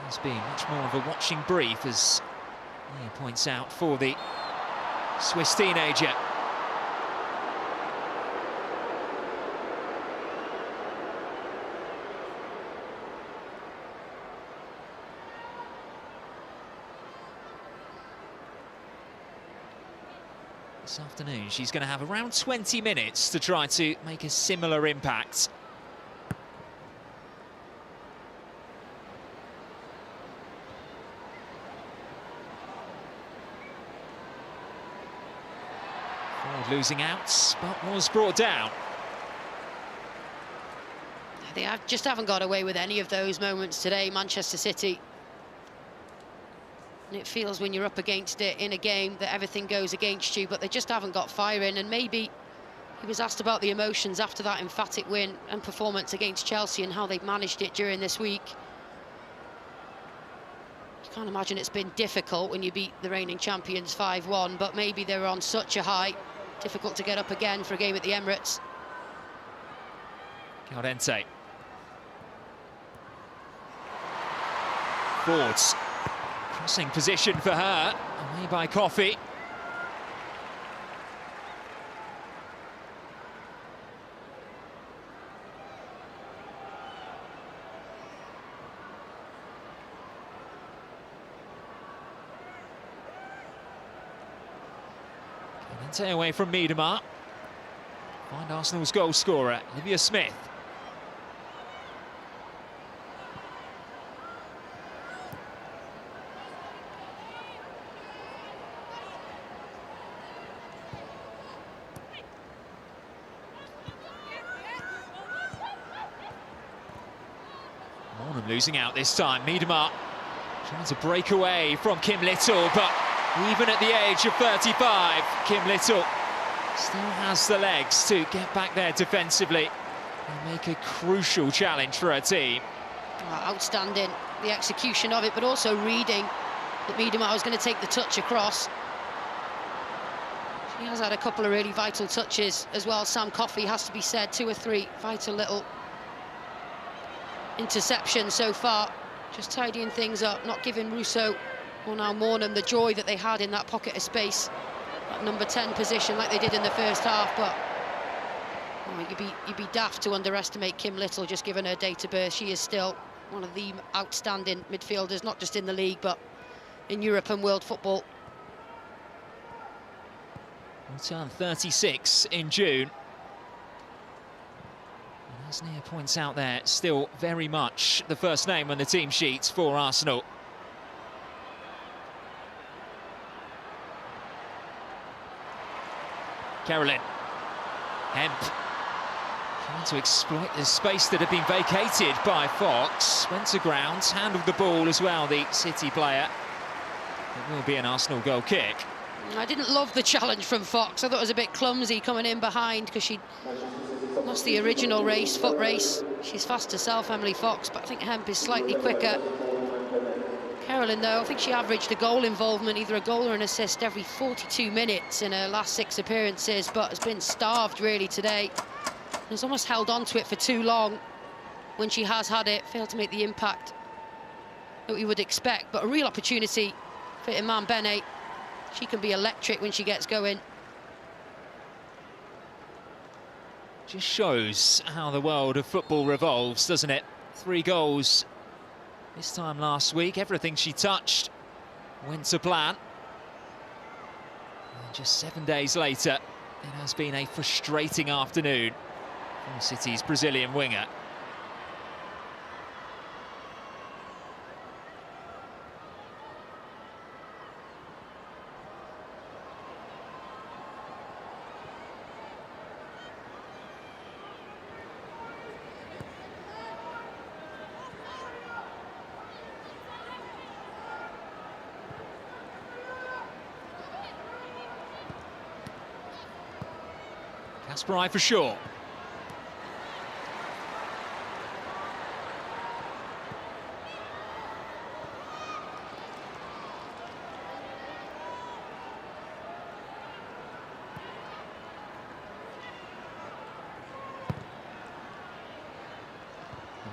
Has been much more of a watching brief, as Leah points out, for the Swiss teenager. This afternoon she's going to have around 20 minutes to try to make a similar impact. Ford losing out, but was brought down. They just haven't got away with any of those moments today, Manchester City. And it feels when you're up against it in a game that everything goes against you, but they just haven't got fire in. And maybe he was asked about the emotions after that emphatic win and performance against Chelsea and how they've managed it during this week. You can't imagine it's been difficult when you beat the reigning champions 5-1, but maybe they were on such a high, difficult to get up again for a game at the Emirates. Caldente. Fords Crossing position for her, away by Coffey. Kente away from Miedema. Find Arsenal's goal scorer, Olivia Smith. Mornham losing out this time. Miedema trying to break away from Kim Little, but even at the age of 35, Kim Little still has the legs to get back there defensively and make a crucial challenge for her team. Outstanding, the execution of it, but also reading that Miedema was going to take the touch across. She has had a couple of really vital touches as well. Sam Coffey, has to be said, 2 or 3 vital little interceptions so far. Just tidying things up, not giving Russo or now Mornham the joy that they had in that pocket of space, that number 10 position like they did in the first half. But you'd be daft to underestimate Kim Little, just given her date of birth. She is still one of the outstanding midfielders, not just in the league, but in Europe and world football. Will turn 36 in June. And as Nia points out there, still very much the first name on the team sheet for Arsenal. Carolyn. Hemp. Trying to exploit the space that had been vacated by Fox. Went to ground, handled the ball as well, the City player. It will be an Arsenal goal kick. I didn't love the challenge from Fox. I thought it was a bit clumsy coming in behind because she lost the original race, foot race. She's fast herself, Emily Fox, but I think Hemp is slightly quicker. Carolyn, though, I think she averaged a goal involvement, either a goal or an assist, every 42 minutes in her last 6 appearances, but has been starved really today. Has almost held on to it for too long. When she has had it, failed to make the impact that we would expect, but a real opportunity for Iman Bene. She can be electric when she gets going. Just shows how the world of football revolves, doesn't it? 3 goals this time last week. Everything she touched went to plan. And just 7 days later, it has been a frustrating afternoon for City's Brazilian winger. Kasperai for sure.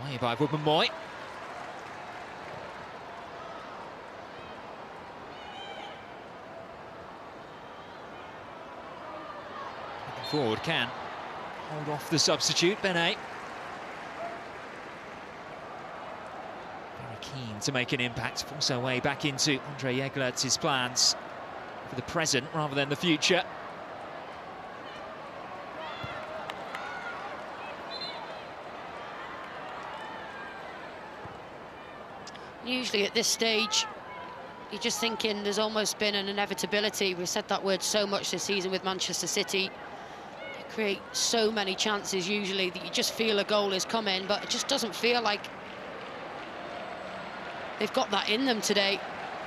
Away by Wubben-Moy. Forward can hold off the substitute, Bene. Very keen to make an impact, force her way back into Andre Jeglert's plans for the present rather than the future. Usually at this stage, you're just thinking there's almost been an inevitability. We've said that word so much this season with Manchester City. Create so many chances usually that you just feel a goal is coming, but it just doesn't feel like they've got that in them today.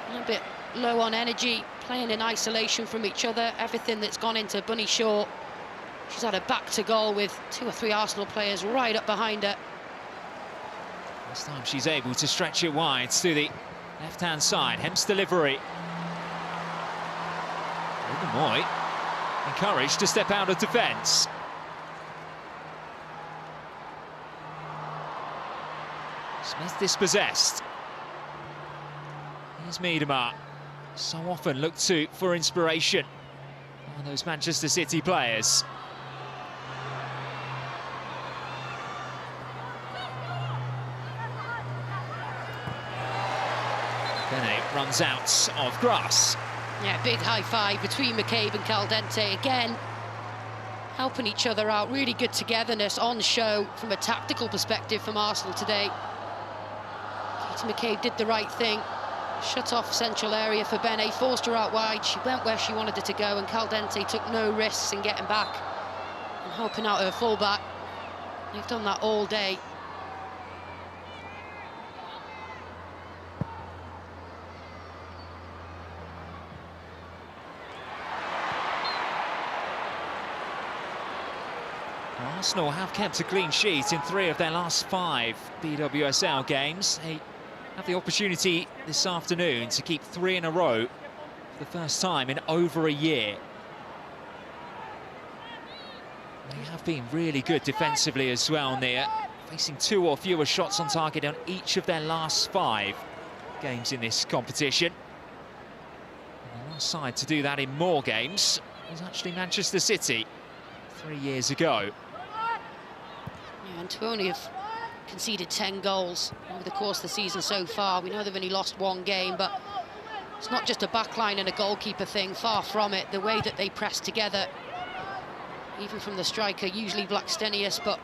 A little bit low on energy, playing in isolation from each other. Everything that's gone into Bunny Shaw, she's had her back to goal with 2 or 3 Arsenal players right up behind her. This time she's able to stretch it wide to the left-hand side. Hemp's delivery. Wubben-Moy encouraged to step out of defence. Smith dispossessed. Here's Miedema. So often looked to for inspiration by those Manchester City players. Bene runs out of grass. Yeah, big high five between McCabe and Caldente again, helping each other out. Really good togetherness on show from a tactical perspective from Arsenal today. Katie McCabe did the right thing, shut off central area for Bene, forced her out wide. She went where she wanted her to go, and Caldente took no risks in getting back and helping out her fullback. They've done that all day. Arsenal have kept a clean sheet in 3 of their last 5 BWSL games. They have the opportunity this afternoon to keep 3 in a row for the first time in over a year. They have been really good defensively as well, Nia, facing 2 or fewer shots on target on each of their last 5 games in this competition. And the last side to do that in more games was actually Manchester City 3 years ago. Yeah, and to only have conceded 10 goals over the course of the season so far. We know they've only lost 1 game, but it's not just a backline and a goalkeeper thing, far from it. The way that they press together, even from the striker, usually Blackstenius, but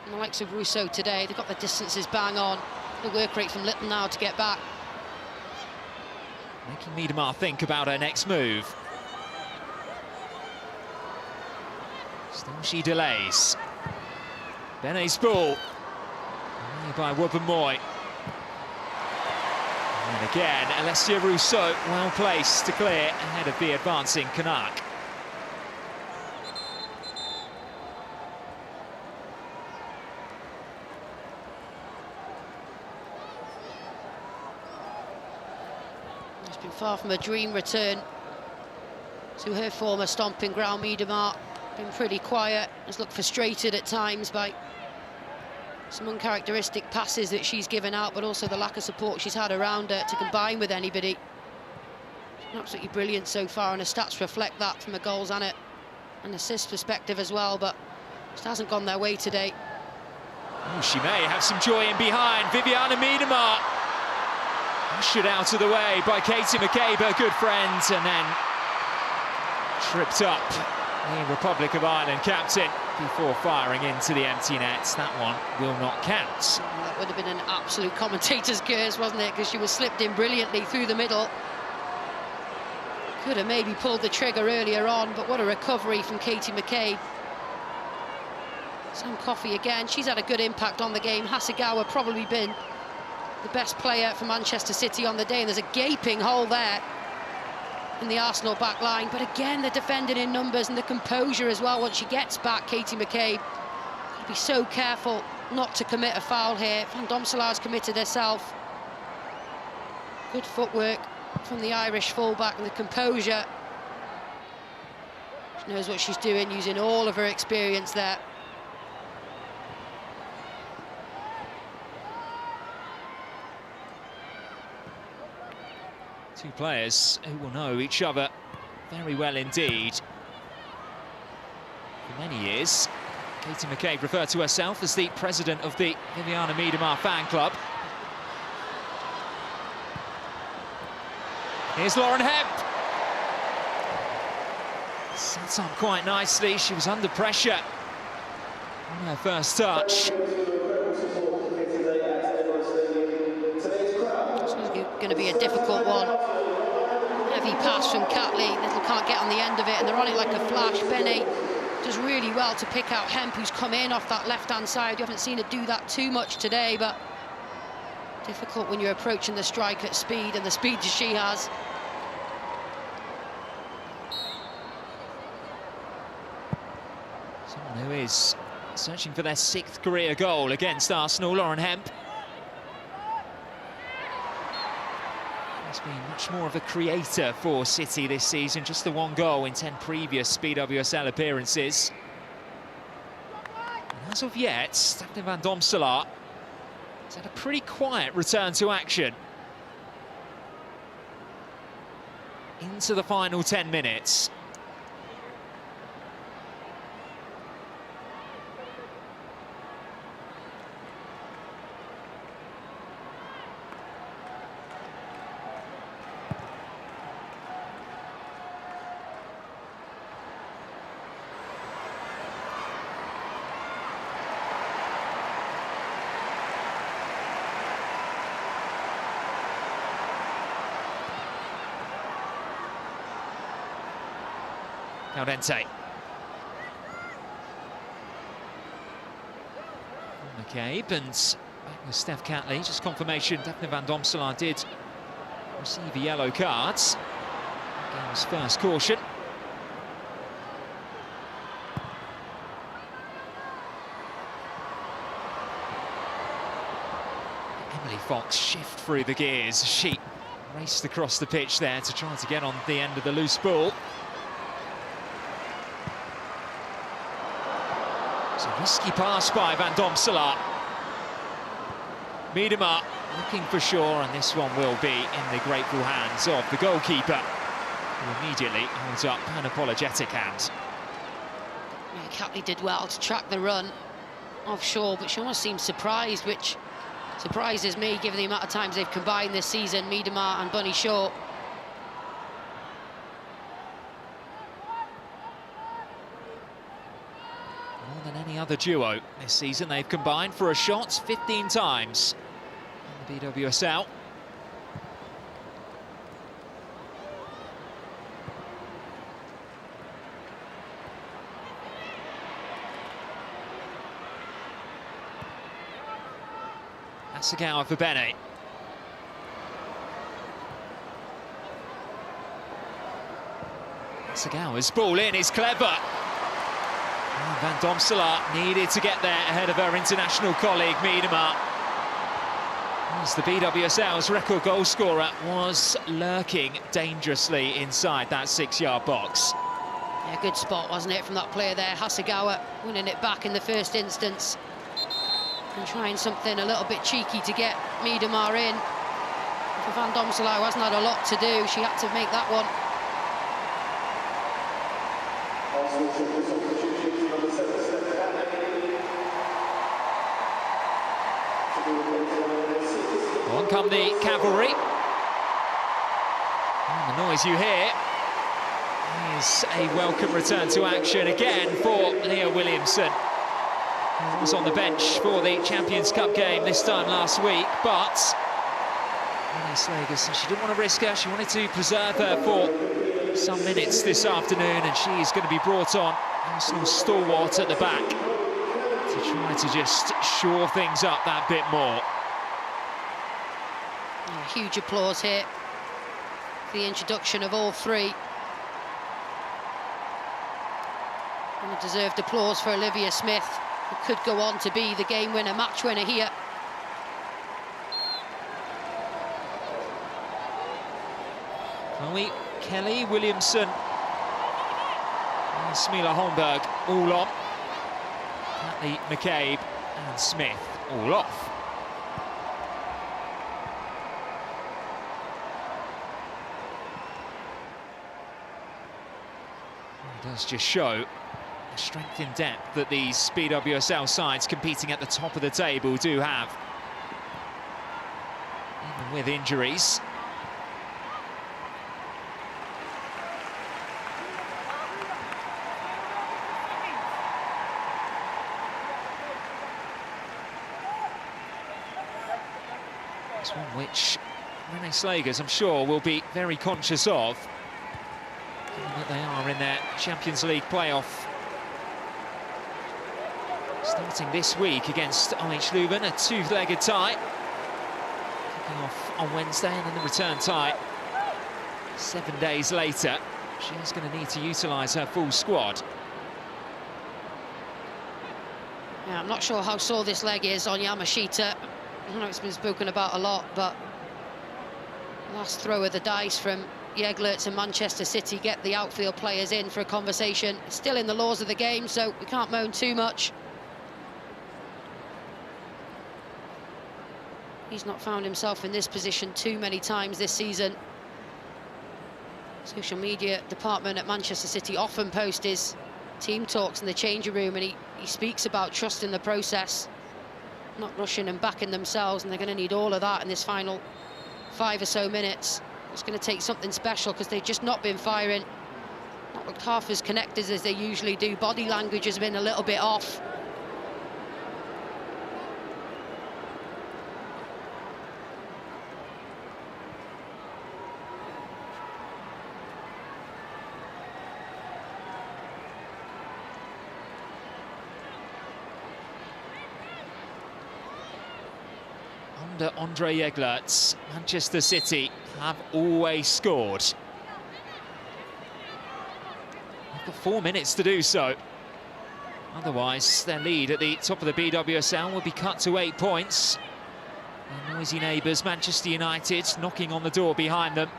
in the likes of Rousseau today, they've got the distances bang on. The work rate from Little now to get back. Making Miedema think about her next move. Still she delays. Bene's ball. By Wubben-Moy. And again, Alessia Rousseau well placed to clear ahead of the advancing Canuck. It's been far from a dream return to her former stomping ground. Miedema been pretty quiet, has looked frustrated at times by some uncharacteristic passes that she's given out, but also the lack of support she's had around her to combine with anybody. She's been absolutely brilliant so far, and her stats reflect that from a goals and an assist perspective as well, but just hasn't gone their way today. Oh, she may have some joy in behind. Viviana Miedema ushered out of the way by Katie McCabe, her good friend, and then tripped up the Republic of Ireland captain before firing into the empty nets. That one will not count. That would have been an absolute commentator's curse, wasn't it? Because she was slipped in brilliantly through the middle. Could have maybe pulled the trigger earlier on, but what a recovery from Katie McCabe. Sam Coffey again, she's had a good impact on the game. Hasegawa probably been the best player for Manchester City on the day, and there's a gaping hole there in the Arsenal back line, but again they're defending in numbers, and the composure as well once she gets back. Katie McCabe, be so careful not to commit a foul here. Van Domselaar's committed herself. Good footwork from the Irish fullback, and the composure. She knows what she's doing, using all of her experience there. Two players who will know each other very well indeed. For many years, Katie McCabe referred to herself as the president of the Viviana Miedema fan club. Here's Lauren Hemp. Sets up quite nicely. She was under pressure on her first touch. Going to be a difficult one. Heavy pass from Catley. Little can't get on the end of it, and they're on it like a flash. Bene does really well to pick out Hemp, who's come in off that left-hand side. You haven't seen her do that too much today, but difficult when you're approaching the strike at speed, and the speed that she has. Someone who is searching for their 6th career goal against Arsenal, Lauren Hemp. Has been much more of a creator for City this season, just the 1 goal in 10 previous BWSL appearances. And as of yet, Stephanie Van Domselaar has had a pretty quiet return to action. into the final 10 minutes. Caldente. McCabe and back with Steph Catley. Just confirmation, Daphne van Domselaar did receive a yellow card. Game's first caution. Emily Fox shift through the gears. She raced across the pitch there to try to get on the end of the loose ball. It's a risky pass by Van Domselaar. Miedema looking for Shaw, and this one will be in the grateful hands of the goalkeeper, who immediately holds up an apologetic hand. Yeah, Catley did well to track the run of Shaw, but she almost seemed surprised, which surprises me given the amount of times they've combined this season, Miedema and Bunny Shaw. More than any other duo this season, they've combined for a shot 15 times in the BWSL. Asagawa for Bene. Asagawa's ball in is clever. And Van Domselaar needed to get there ahead of her international colleague Miedema, as the BWSL's record goal scorer was lurking dangerously inside that 6-yard box. Yeah, good spot, wasn't it, from that player there. Hasegawa winning it back in the first instance and trying something a little bit cheeky to get Miedema in. For Van Domselaar, who hasn't had a lot to do, she had to make that one. On come the cavalry. And the noise you hear is a welcome return to action again for Leah Williamson, who was on the bench for the Champions Cup game this time last week, but Slagers, she didn't want to risk her. She wanted to preserve her for some minutes this afternoon, and she's going to be brought on, Arsenal stalwart at the back, to try to just shore things up that bit more. Yeah, huge applause here for the introduction of all three. And a deserved applause for Olivia Smith, who could go on to be the game winner, match winner here. Chloe, Kelly, Williamson and Smila Holmberg all on. Catley, McCabe and Smith all off. It does just show the strength in depth that these BWSL sides competing at the top of the table do have, even with injuries. It's one which Renee Slagers, I'm sure, will be very conscious of, given that they are in their Champions League playoff, starting this week against OH Leuven, a two-legged tie, kicking off on Wednesday, and then the return tie 7 days later. She's going to need to utilise her full squad. Yeah, I'm not sure how sore this leg is on Yamashita. I know it's been spoken about a lot, but last throw of the dice from Jeglerts and Manchester City get the outfield players in for a conversation. It's still in the laws of the game, so we can't moan too much. He's not found himself in this position too many times this season. social media department at Manchester City often post his team talks in the changing room, and he speaks about trusting the process, not rushing and backing themselves, and they're going to need all of that in this final 5 or so minutes. It's going to take something special because they've just not been firing, not looked half as connected as they usually do. Body language has been a little bit off. Under Andre Eglerts, Manchester City have always scored. They've got 4 minutes to do so. Otherwise, their lead at the top of the BWSL will be cut to 8 points. Their noisy neighbours, Manchester United, knocking on the door behind them.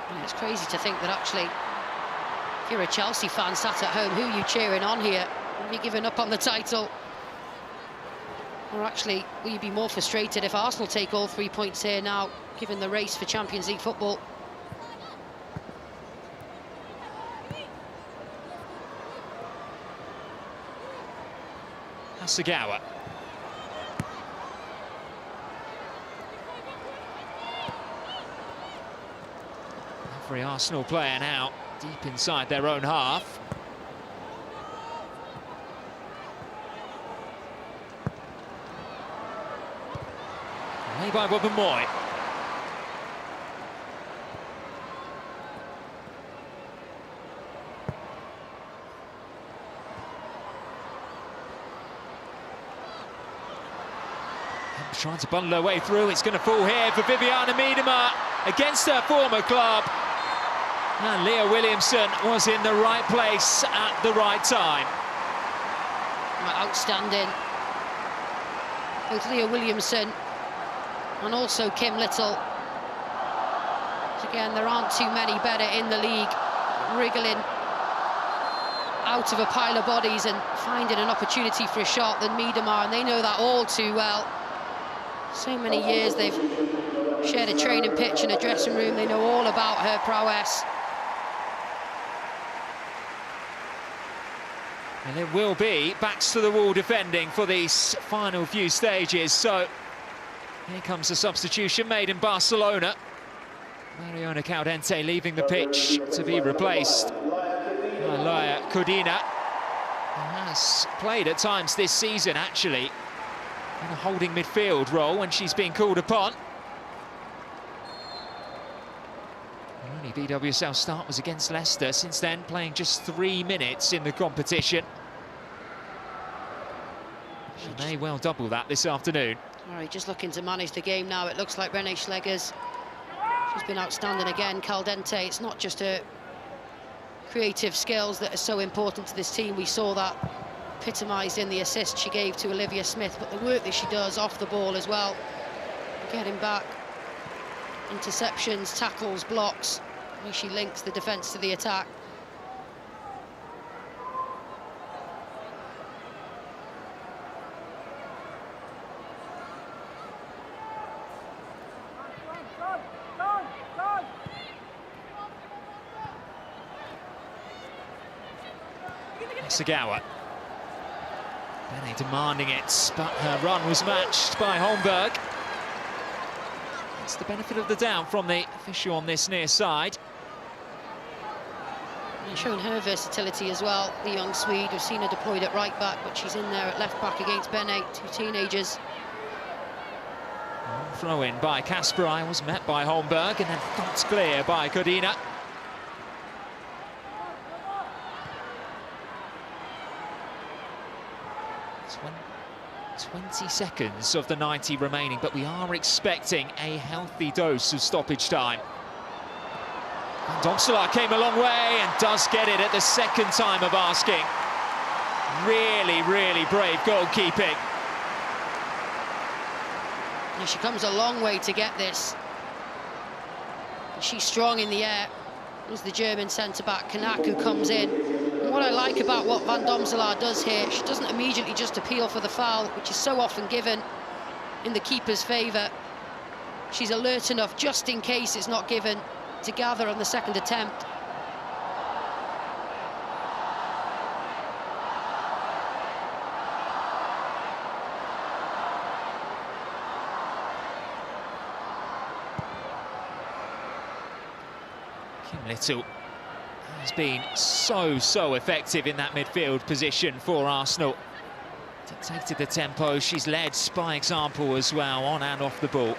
And it's crazy to think that actually, if you're a Chelsea fan sat at home, who are you cheering on here? Are you giving up on the title? Or actually, will you be more frustrated if Arsenal take all 3 points here now, given the race for Champions League football? Hasegawa. Every Arsenal player now deep inside their own half. Away by Wubben-Moy. Trying to bundle her way through. It's going to fall here for Vivianne Miedema against her former club. And Leah Williamson was in the right place at the right time. Outstanding. Both Leah Williamson and also Kim Little. Again, there aren't too many better in the league, wriggling out of a pile of bodies and finding an opportunity for a shot than Miedema, and they know that all too well. So many years they've shared a training pitch and a dressing room. They know all about her prowess. And it will be backs to the wall defending for these final few stages. So here comes a substitution made in Barcelona. Mariona Caldente leaving the pitch to be replaced by Laia Codina, who has played at times this season actually in a holding midfield role when she's been called upon. The only BWSL start was against Leicester. Since then, playing just 3 minutes in the competition. She may well double that this afternoon. All right, just looking to manage the game now. It looks like Renee Schlegers. She's been outstanding again. Caldente, it's not just her creative skills that are so important to this team. We saw that epitomised in the assist she gave to Olivia Smith, but the work that she does off the ball as well, getting back, interceptions, tackles, blocks, where she links the defence to the attack. Hasegawa. Bene demanding it, but her run was matched by Holmberg. It's the benefit of the doubt from the official on this near side. And showing her versatility as well, the young Swede. We've seen her deployed at right back, but she's in there at left back against Bene, 2 teenagers. Throw in by Kasperai was met by Holmberg and then knocked clear by Codina. 20 seconds of the 90 remaining, but we are expecting a healthy dose of stoppage time. Domselaar came a long way and does get it at the second time of asking. Really, really brave goalkeeping. And she comes a long way to get this. She's strong in the air. There's the German centre-back, Kanak, who comes in. And what I like about what Van Domselaar does here, she doesn't immediately just appeal for the foul, which is so often given. in the keeper's favour. She's alert enough, just in case it's not given, to gather on the second attempt. Little has been so effective in that midfield position for Arsenal. Dictated the tempo, she's led by example as well, on and off the ball.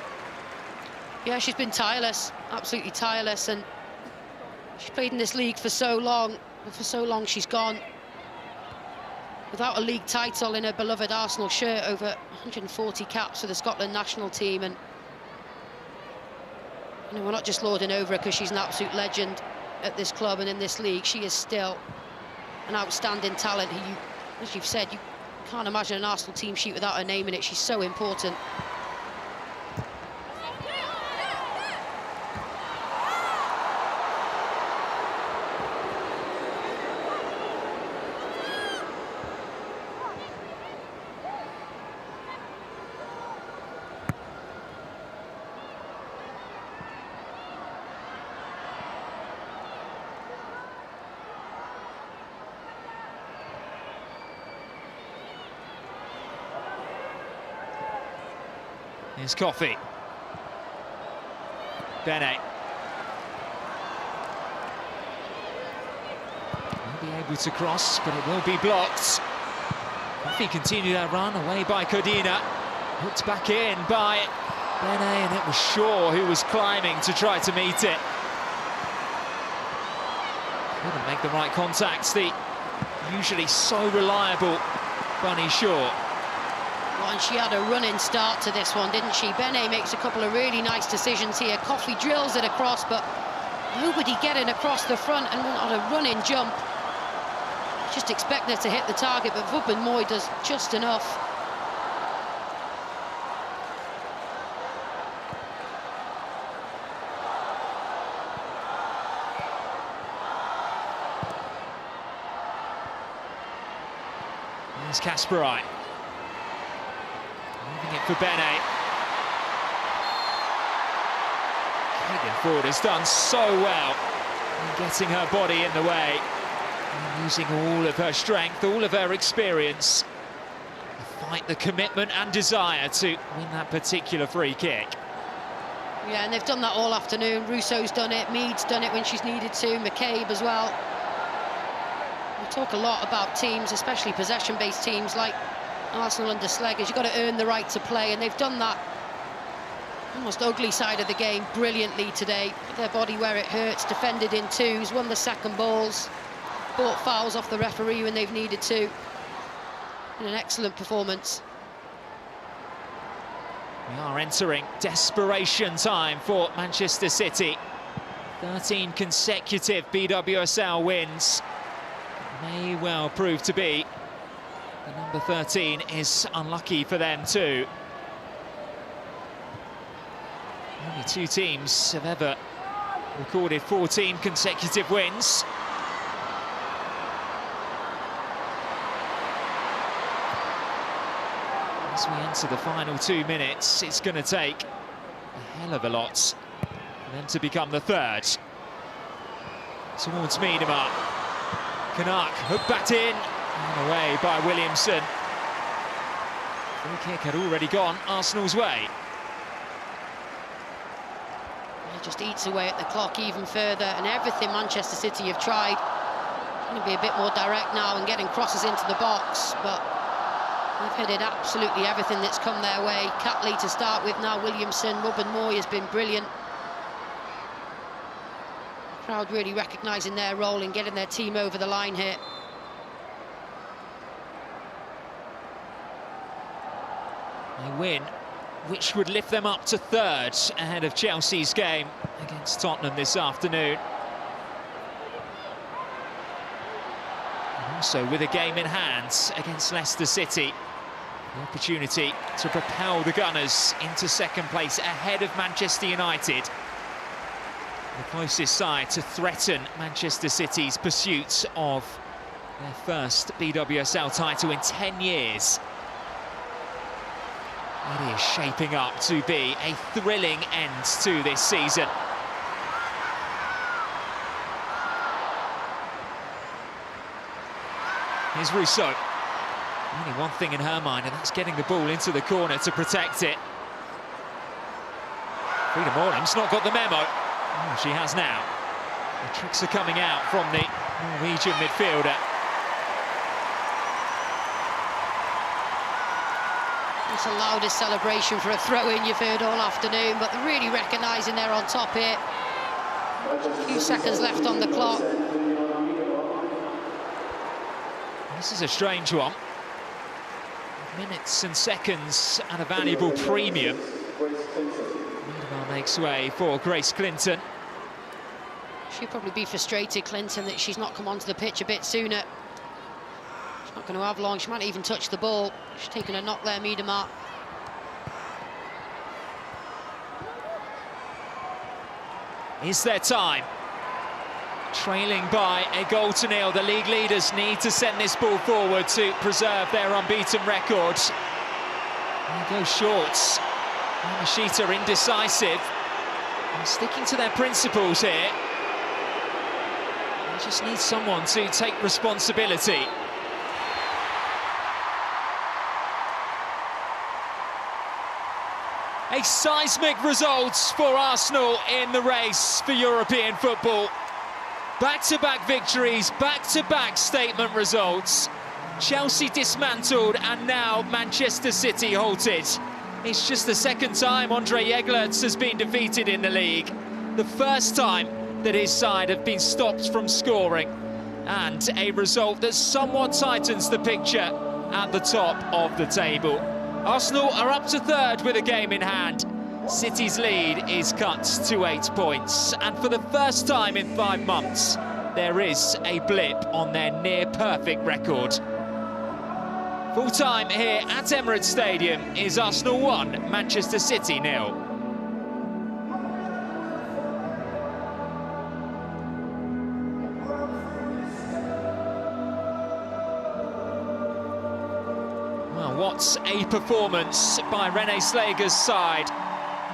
Yeah, she's been tireless, absolutely tireless, and she's played in this league for so long, but for so long she's gone without a league title in her beloved Arsenal shirt, over 140 caps for the Scotland national team, and you know, we're not just lording over her because she's an absolute legend at this club and in this league. She is still an outstanding talent who, as you've said, you can't imagine an Arsenal team sheet without her name in it. She's so important. Here's Coffey. Bene. Will be able to cross, but it will be blocked. Coffey continued her run, away by Codina. Hooked back in by Bene, and it was Shaw who was climbing to try to meet it. Couldn't make the right contacts. The usually so reliable Bunny Shaw. Well, and she had a running start to this one, didn't she? Bene makes a couple of really nice decisions here. Coffey drills it across, but nobody getting across the front, and on a running jump. Just expect her to hit the target, but Vubben-Moy does just enough. There's Kasparai. Moving it for Bene. Keegan Ford has done so well in getting her body in the way, and using all of her strength, all of her experience, the fight, the commitment and desire to win that particular free kick. Yeah, and they've done that all afternoon. Russo's done it, Mead's done it when she's needed to, McCabe as well. We talk a lot about teams, especially possession-based teams like Arsenal under Sleggers. You've got to earn the right to play, and they've done that almost ugly side of the game brilliantly today. Put their body where it hurts, defended in twos, won the second balls, bought fouls off the referee when they've needed to. And an excellent performance. We are entering desperation time for Manchester City. 13 consecutive BWSL wins. May well prove to be. The number 13 is unlucky for them too. Only two teams have ever recorded 14 consecutive wins. As we enter the final 2 minutes, it's going to take a hell of a lot for them to become the third. Towards Miedema. Canuck hooked back in. And away by Williamson. Free kick had already gone Arsenal's way. It just eats away at the clock even further, and everything Manchester City have tried. Going to be a bit more direct now and getting crosses into the box, but they've headed absolutely everything that's come their way. Catley to start with, now Williamson. Vubben-Moy has been brilliant. The crowd really recognising their role in getting their team over the line here. A win which would lift them up to third ahead of Chelsea's game against Tottenham this afternoon. And also with a game in hand against Leicester City. The opportunity to propel the Gunners into second place ahead of Manchester United. The closest side to threaten Manchester City's pursuit of their first BWSL title in 10 years. It is shaping up to be a thrilling end to this season. Here's Rousseau. Only one thing in her mind, and that's getting the ball into the corner to protect it. Frida Moreham's not got the memo. Oh, she has now. The tricks are coming out from the Norwegian midfielder. It's the loudest celebration for a throw-in you've heard all afternoon, but they're really recognising they're on top here. A few seconds left on the clock. This is a strange one. Minutes and seconds at a valuable premium. Miedema makes way for Grace Clinton. She'll probably be frustrated, Clinton, that she's not come onto the pitch a bit sooner. She's not going to have long. She might even touch the ball. She's taken a knock there, Miedema. Is there time? Trailing by a goal to nil, the league leaders need to send this ball forward to preserve their unbeaten record. There goes Shorts. Yamashita indecisive. And sticking to their principles here. They just need someone to take responsibility. A seismic result for Arsenal in the race for European football. Back-to-back victories, back-to-back statement results. Chelsea dismantled and now Manchester City halted. It's just the second time Andre Jeglerts has been defeated in the league. The first time that his side have been stopped from scoring. And a result that somewhat tightens the picture at the top of the table. Arsenal are up to third with a game in hand. City's lead is cut to 8 points, and for the first time in 5 months, there is a blip on their near-perfect record. Full time here at Emirates Stadium is Arsenal 1, Manchester City 0. Well, what a performance by René Slager's side.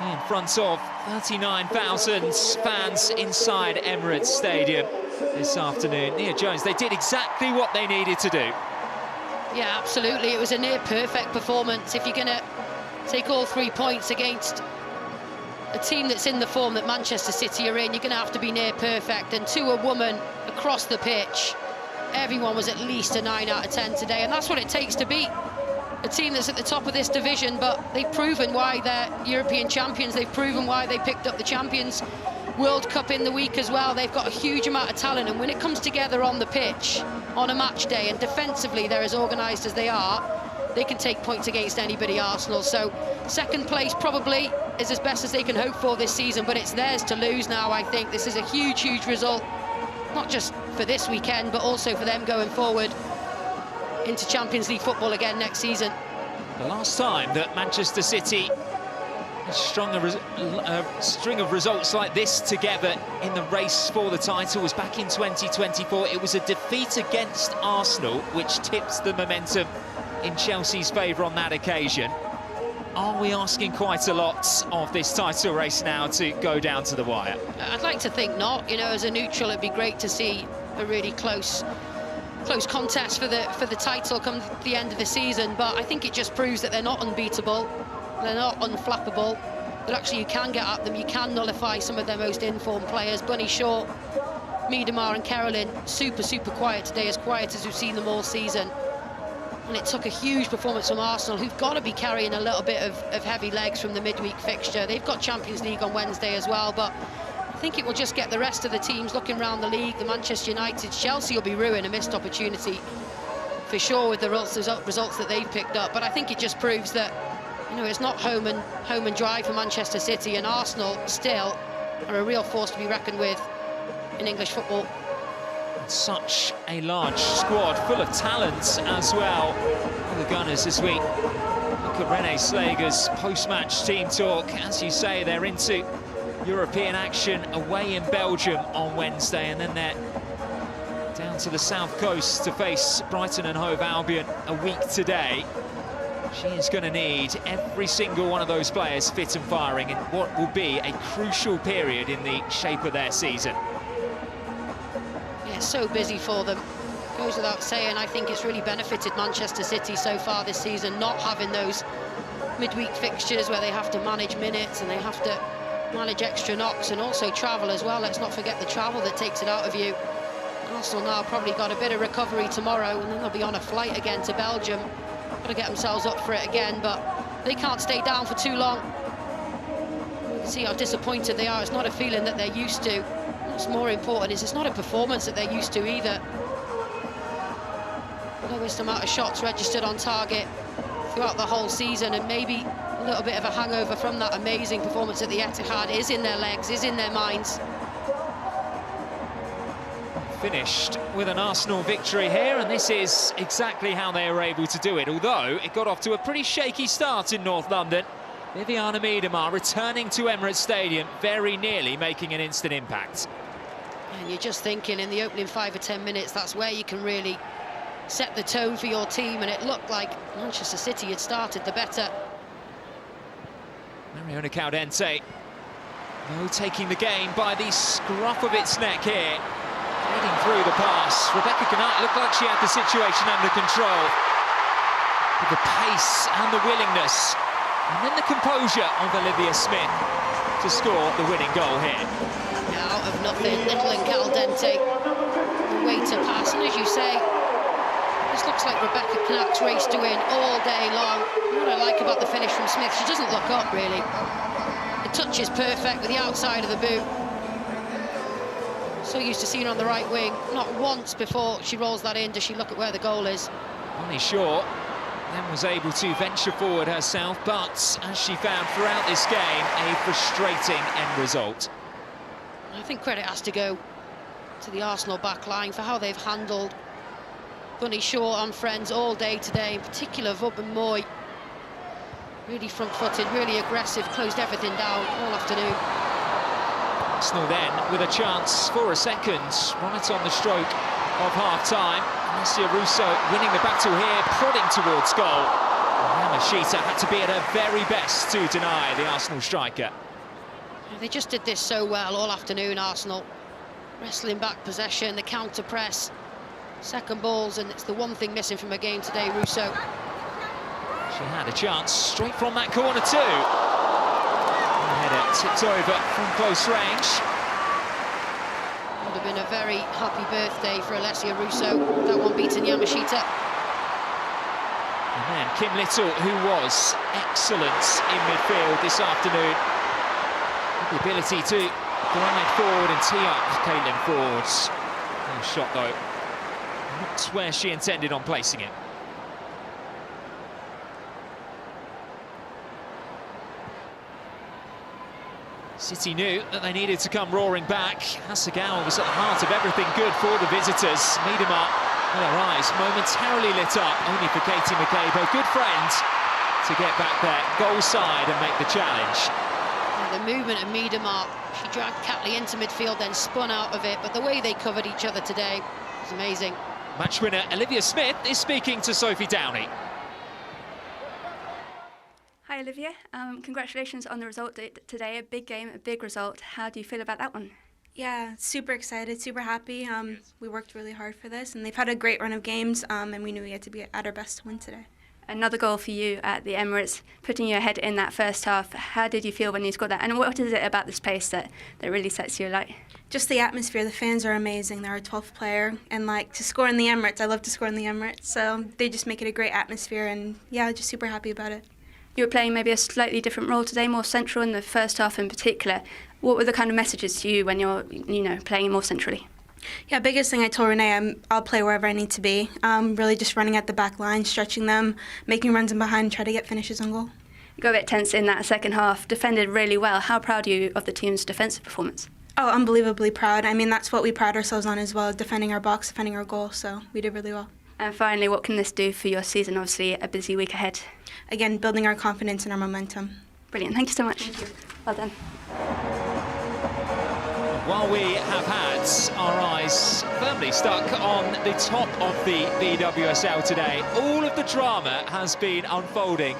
In front of 39,000 fans inside Emirates Stadium this afternoon. Nia Jones, they did exactly what they needed to do. Yeah, absolutely. It was a near-perfect performance. If you're going to take all 3 points against a team that's in the form that Manchester City are in, you're going to have to be near-perfect. And to a woman across the pitch, everyone was at least a 9 out of 10 today. And that's what it takes to beat a team that's at the top of this division, but they've proven why they're European champions. They've proven why they picked up the Champions World Cup in the week as well. They've got a huge amount of talent, and when it comes together on the pitch on a match day, and defensively they're as organised as they are, they can take points against anybody, Arsenal. So second place probably is as best as they can hope for this season, but it's theirs to lose now. I think this is a huge result, not just for this weekend, but also for them going forward into Champions League football again next season. The last time that Manchester City strung a string of results like this together in the race for the title was back in 2024. It was a defeat against Arsenal which tipped the momentum in Chelsea's favour on that occasion. Are we asking quite a lot of this title race now to go down to the wire? I'd like to think not. You know, as a neutral, it'd be great to see a really close contest for the title come the end of the season, but I think it just proves that they're not unbeatable, they're not unflappable, that actually you can get at them, you can nullify some of their most informed players. Bunny Shaw, Miedema and Carolyn, super quiet today, as quiet as we've seen them all season. And it took a huge performance from Arsenal, who've got to be carrying a little bit of heavy legs from the midweek fixture. They've got Champions League on Wednesday as well, but I think it will just get the rest of the teams looking around the league. The Manchester United, Chelsea will be ruined, a missed opportunity for sure with the results that they've picked up. But I think it just proves that, you know, it's not home and dry for Manchester City, and Arsenal still are a real force to be reckoned with in English football. Such a large squad, full of talent as well. The Gunners, as we look at René Slager's post-match team talk, as you say, they're into European action away in Belgium on Wednesday, and then they're down to the south coast to face Brighton and Hove Albion a week today. She is going to need every single one of those players fit and firing in what will be a crucial period in the shape of their season. Yeah, so busy for them. Goes without saying, I think it's really benefited Manchester City so far this season, not having those midweek fixtures where they have to manage minutes and they have to manage extra knocks and also travel as well. Let's not forget the travel that takes it out of you. Arsenal now probably got a bit of recovery tomorrow, and then they'll be on a flight again to Belgium. Got to get themselves up for it again, but they can't stay down for too long. You can see how disappointed they are. It's not a feeling that they're used to. What's more important is it's not a performance that they're used to either. Lowest amount of shots registered on target throughout the whole season, and maybe a little bit of a hangover from that amazing performance at the Etihad is in their legs, is in their minds. Finished with an Arsenal victory here, and this is exactly how they were able to do it, although it got off to a pretty shaky start in North London. Vivianne Miedema returning to Emirates Stadium, very nearly making an instant impact. And you're just thinking in the opening 5 or 10 minutes, that's where you can really set the tone for your team, and it looked like Manchester City had started the better. Mariona Caldente, though, taking the game by the scruff of its neck here. Heading through the pass. Rebecca Knapp looked like she had the situation under control. With the pace and the willingness, and then the composure of Olivia Smith to score the winning goal here. Yeah, out of nothing, Little and Caldente, the way to pass, and as you say, this looks like Rebecca Knapp's race to win all day long. What I like about the finish from Smith, she doesn't look up really. The touch is perfect with the outside of the boot. So used to seeing her on the right wing. Not once before she rolls that in does she look at where the goal is. Bonnie Shaw then was able to venture forward herself, but as she found throughout this game, a frustrating end result. I think credit has to go to the Arsenal back line for how they've handled Bunny Shaw and friends all day today, in particular Vub and Moy. Really front-footed, really aggressive, closed everything down all afternoon. Arsenal then with a chance for a second, right on the stroke of half-time. Alessia Russo winning the battle here, prodding towards goal. Yamashita had to be at her very best to deny the Arsenal striker. They just did this so well all afternoon, Arsenal. Wrestling back possession, the counter-press, second balls, and it's the one thing missing from a game today, Russo. She had a chance straight from that corner too. Header tipped over from close range. Would have been a very happy birthday for Alessia Russo, that one beating Yamashita. And then Kim Little, who was excellent in midfield this afternoon. The ability to glide forward and tee up Caitlin Ford's shot, though not where she intended on placing it. City knew that they needed to come roaring back. Hasegawa was at the heart of everything good for the visitors. Miedema, with her eyes momentarily lit up, only for Katie McCabe, good friend, to get back there, goal side and make the challenge. The movement of Miedema, she dragged Catley into midfield, then spun out of it, but the way they covered each other today was amazing. Match winner Olivia Smith is speaking to Sophie Downey. Hi Olivia, congratulations on the result today. A big game, a big result. How do you feel about that one? Yeah, super excited, super happy. We worked really hard for this, and they've had a great run of games, and we knew we had to be at our best to win today. Another goal for you at the Emirates, putting you ahead in that first half. How did you feel when you scored that? And what is it about this place that really sets you alight? Just the atmosphere. The fans are amazing. They're our 12th player, and to score in the Emirates, I love to score in the Emirates. So they just make it a great atmosphere, and yeah, just super happy about it. You were playing maybe a slightly different role today, more central in the first half in particular. What were the kind of messages to you when you're, playing more centrally? Yeah, biggest thing I told Renee, I'll play wherever I need to be. Really just running at the back line, stretching them, making runs in behind, try to get finishes on goal. You got a bit tense in that second half, defended really well. How proud are you of the team's defensive performance? Oh, unbelievably proud. I mean, that's what we pride ourselves on as well, defending our box, defending our goal, so we did really well. And finally, what can this do for your season? Obviously, a busy week ahead. Again, building our confidence and our momentum. Brilliant. Thank you so much. Thank you. Well done. While we have had our eyes firmly stuck on the top of the BWSL today, all of the drama has been unfolding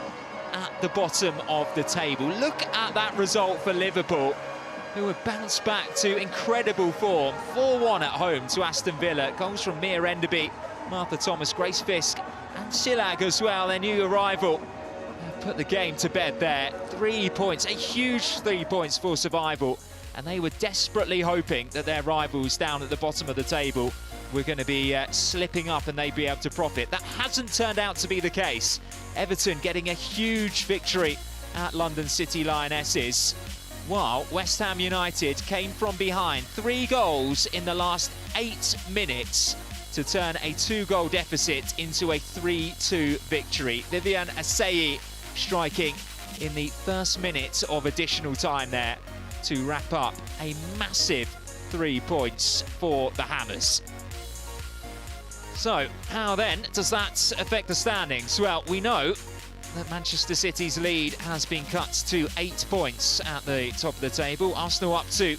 at the bottom of the table. Look at that result for Liverpool, who have bounced back to incredible form. 4-1 at home to Aston Villa. Goals from Mia Enderby, Martha Thomas, Grace Fisk and Silag as well, their new arrival. Put the game to bed there. 3 points, a huge 3 points for survival. And they were desperately hoping that their rivals down at the bottom of the table were going to be slipping up and they'd be able to profit. That hasn't turned out to be the case. Everton getting a huge victory at London City Lionesses, while West Ham United came from behind 3 goals in the last 8 minutes to turn a 2-goal deficit into a 3-2 victory. Vivian Asseyi striking in the first minute of additional time there to wrap up a massive 3 points for the Hammers. So, how then does that affect the standings? Well, we know that Manchester City's lead has been cut to 8 points at the top of the table. Arsenal up to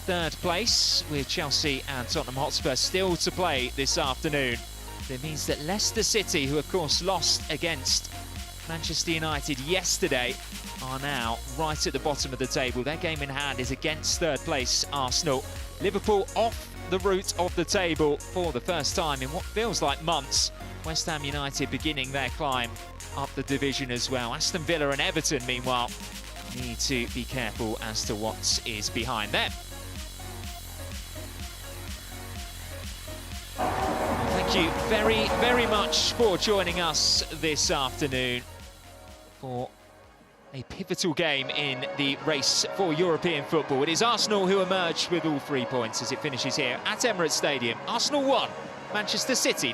3rd place, with Chelsea and Tottenham Hotspur still to play this afternoon. That means that Leicester City, who of course lost against Manchester United yesterday, are now right at the bottom of the table. Their game in hand is against 3rd place Arsenal. Liverpool off the route of the table for the first time in what feels like months. West Ham United beginning their climb up the division as well. Aston Villa and Everton, meanwhile, need to be careful as to what is behind them. Thank you very, very much for joining us this afternoon for a pivotal game in the race for European football. It is Arsenal who emerge with all 3 points as it finishes here at Emirates Stadium. Arsenal 1, Manchester City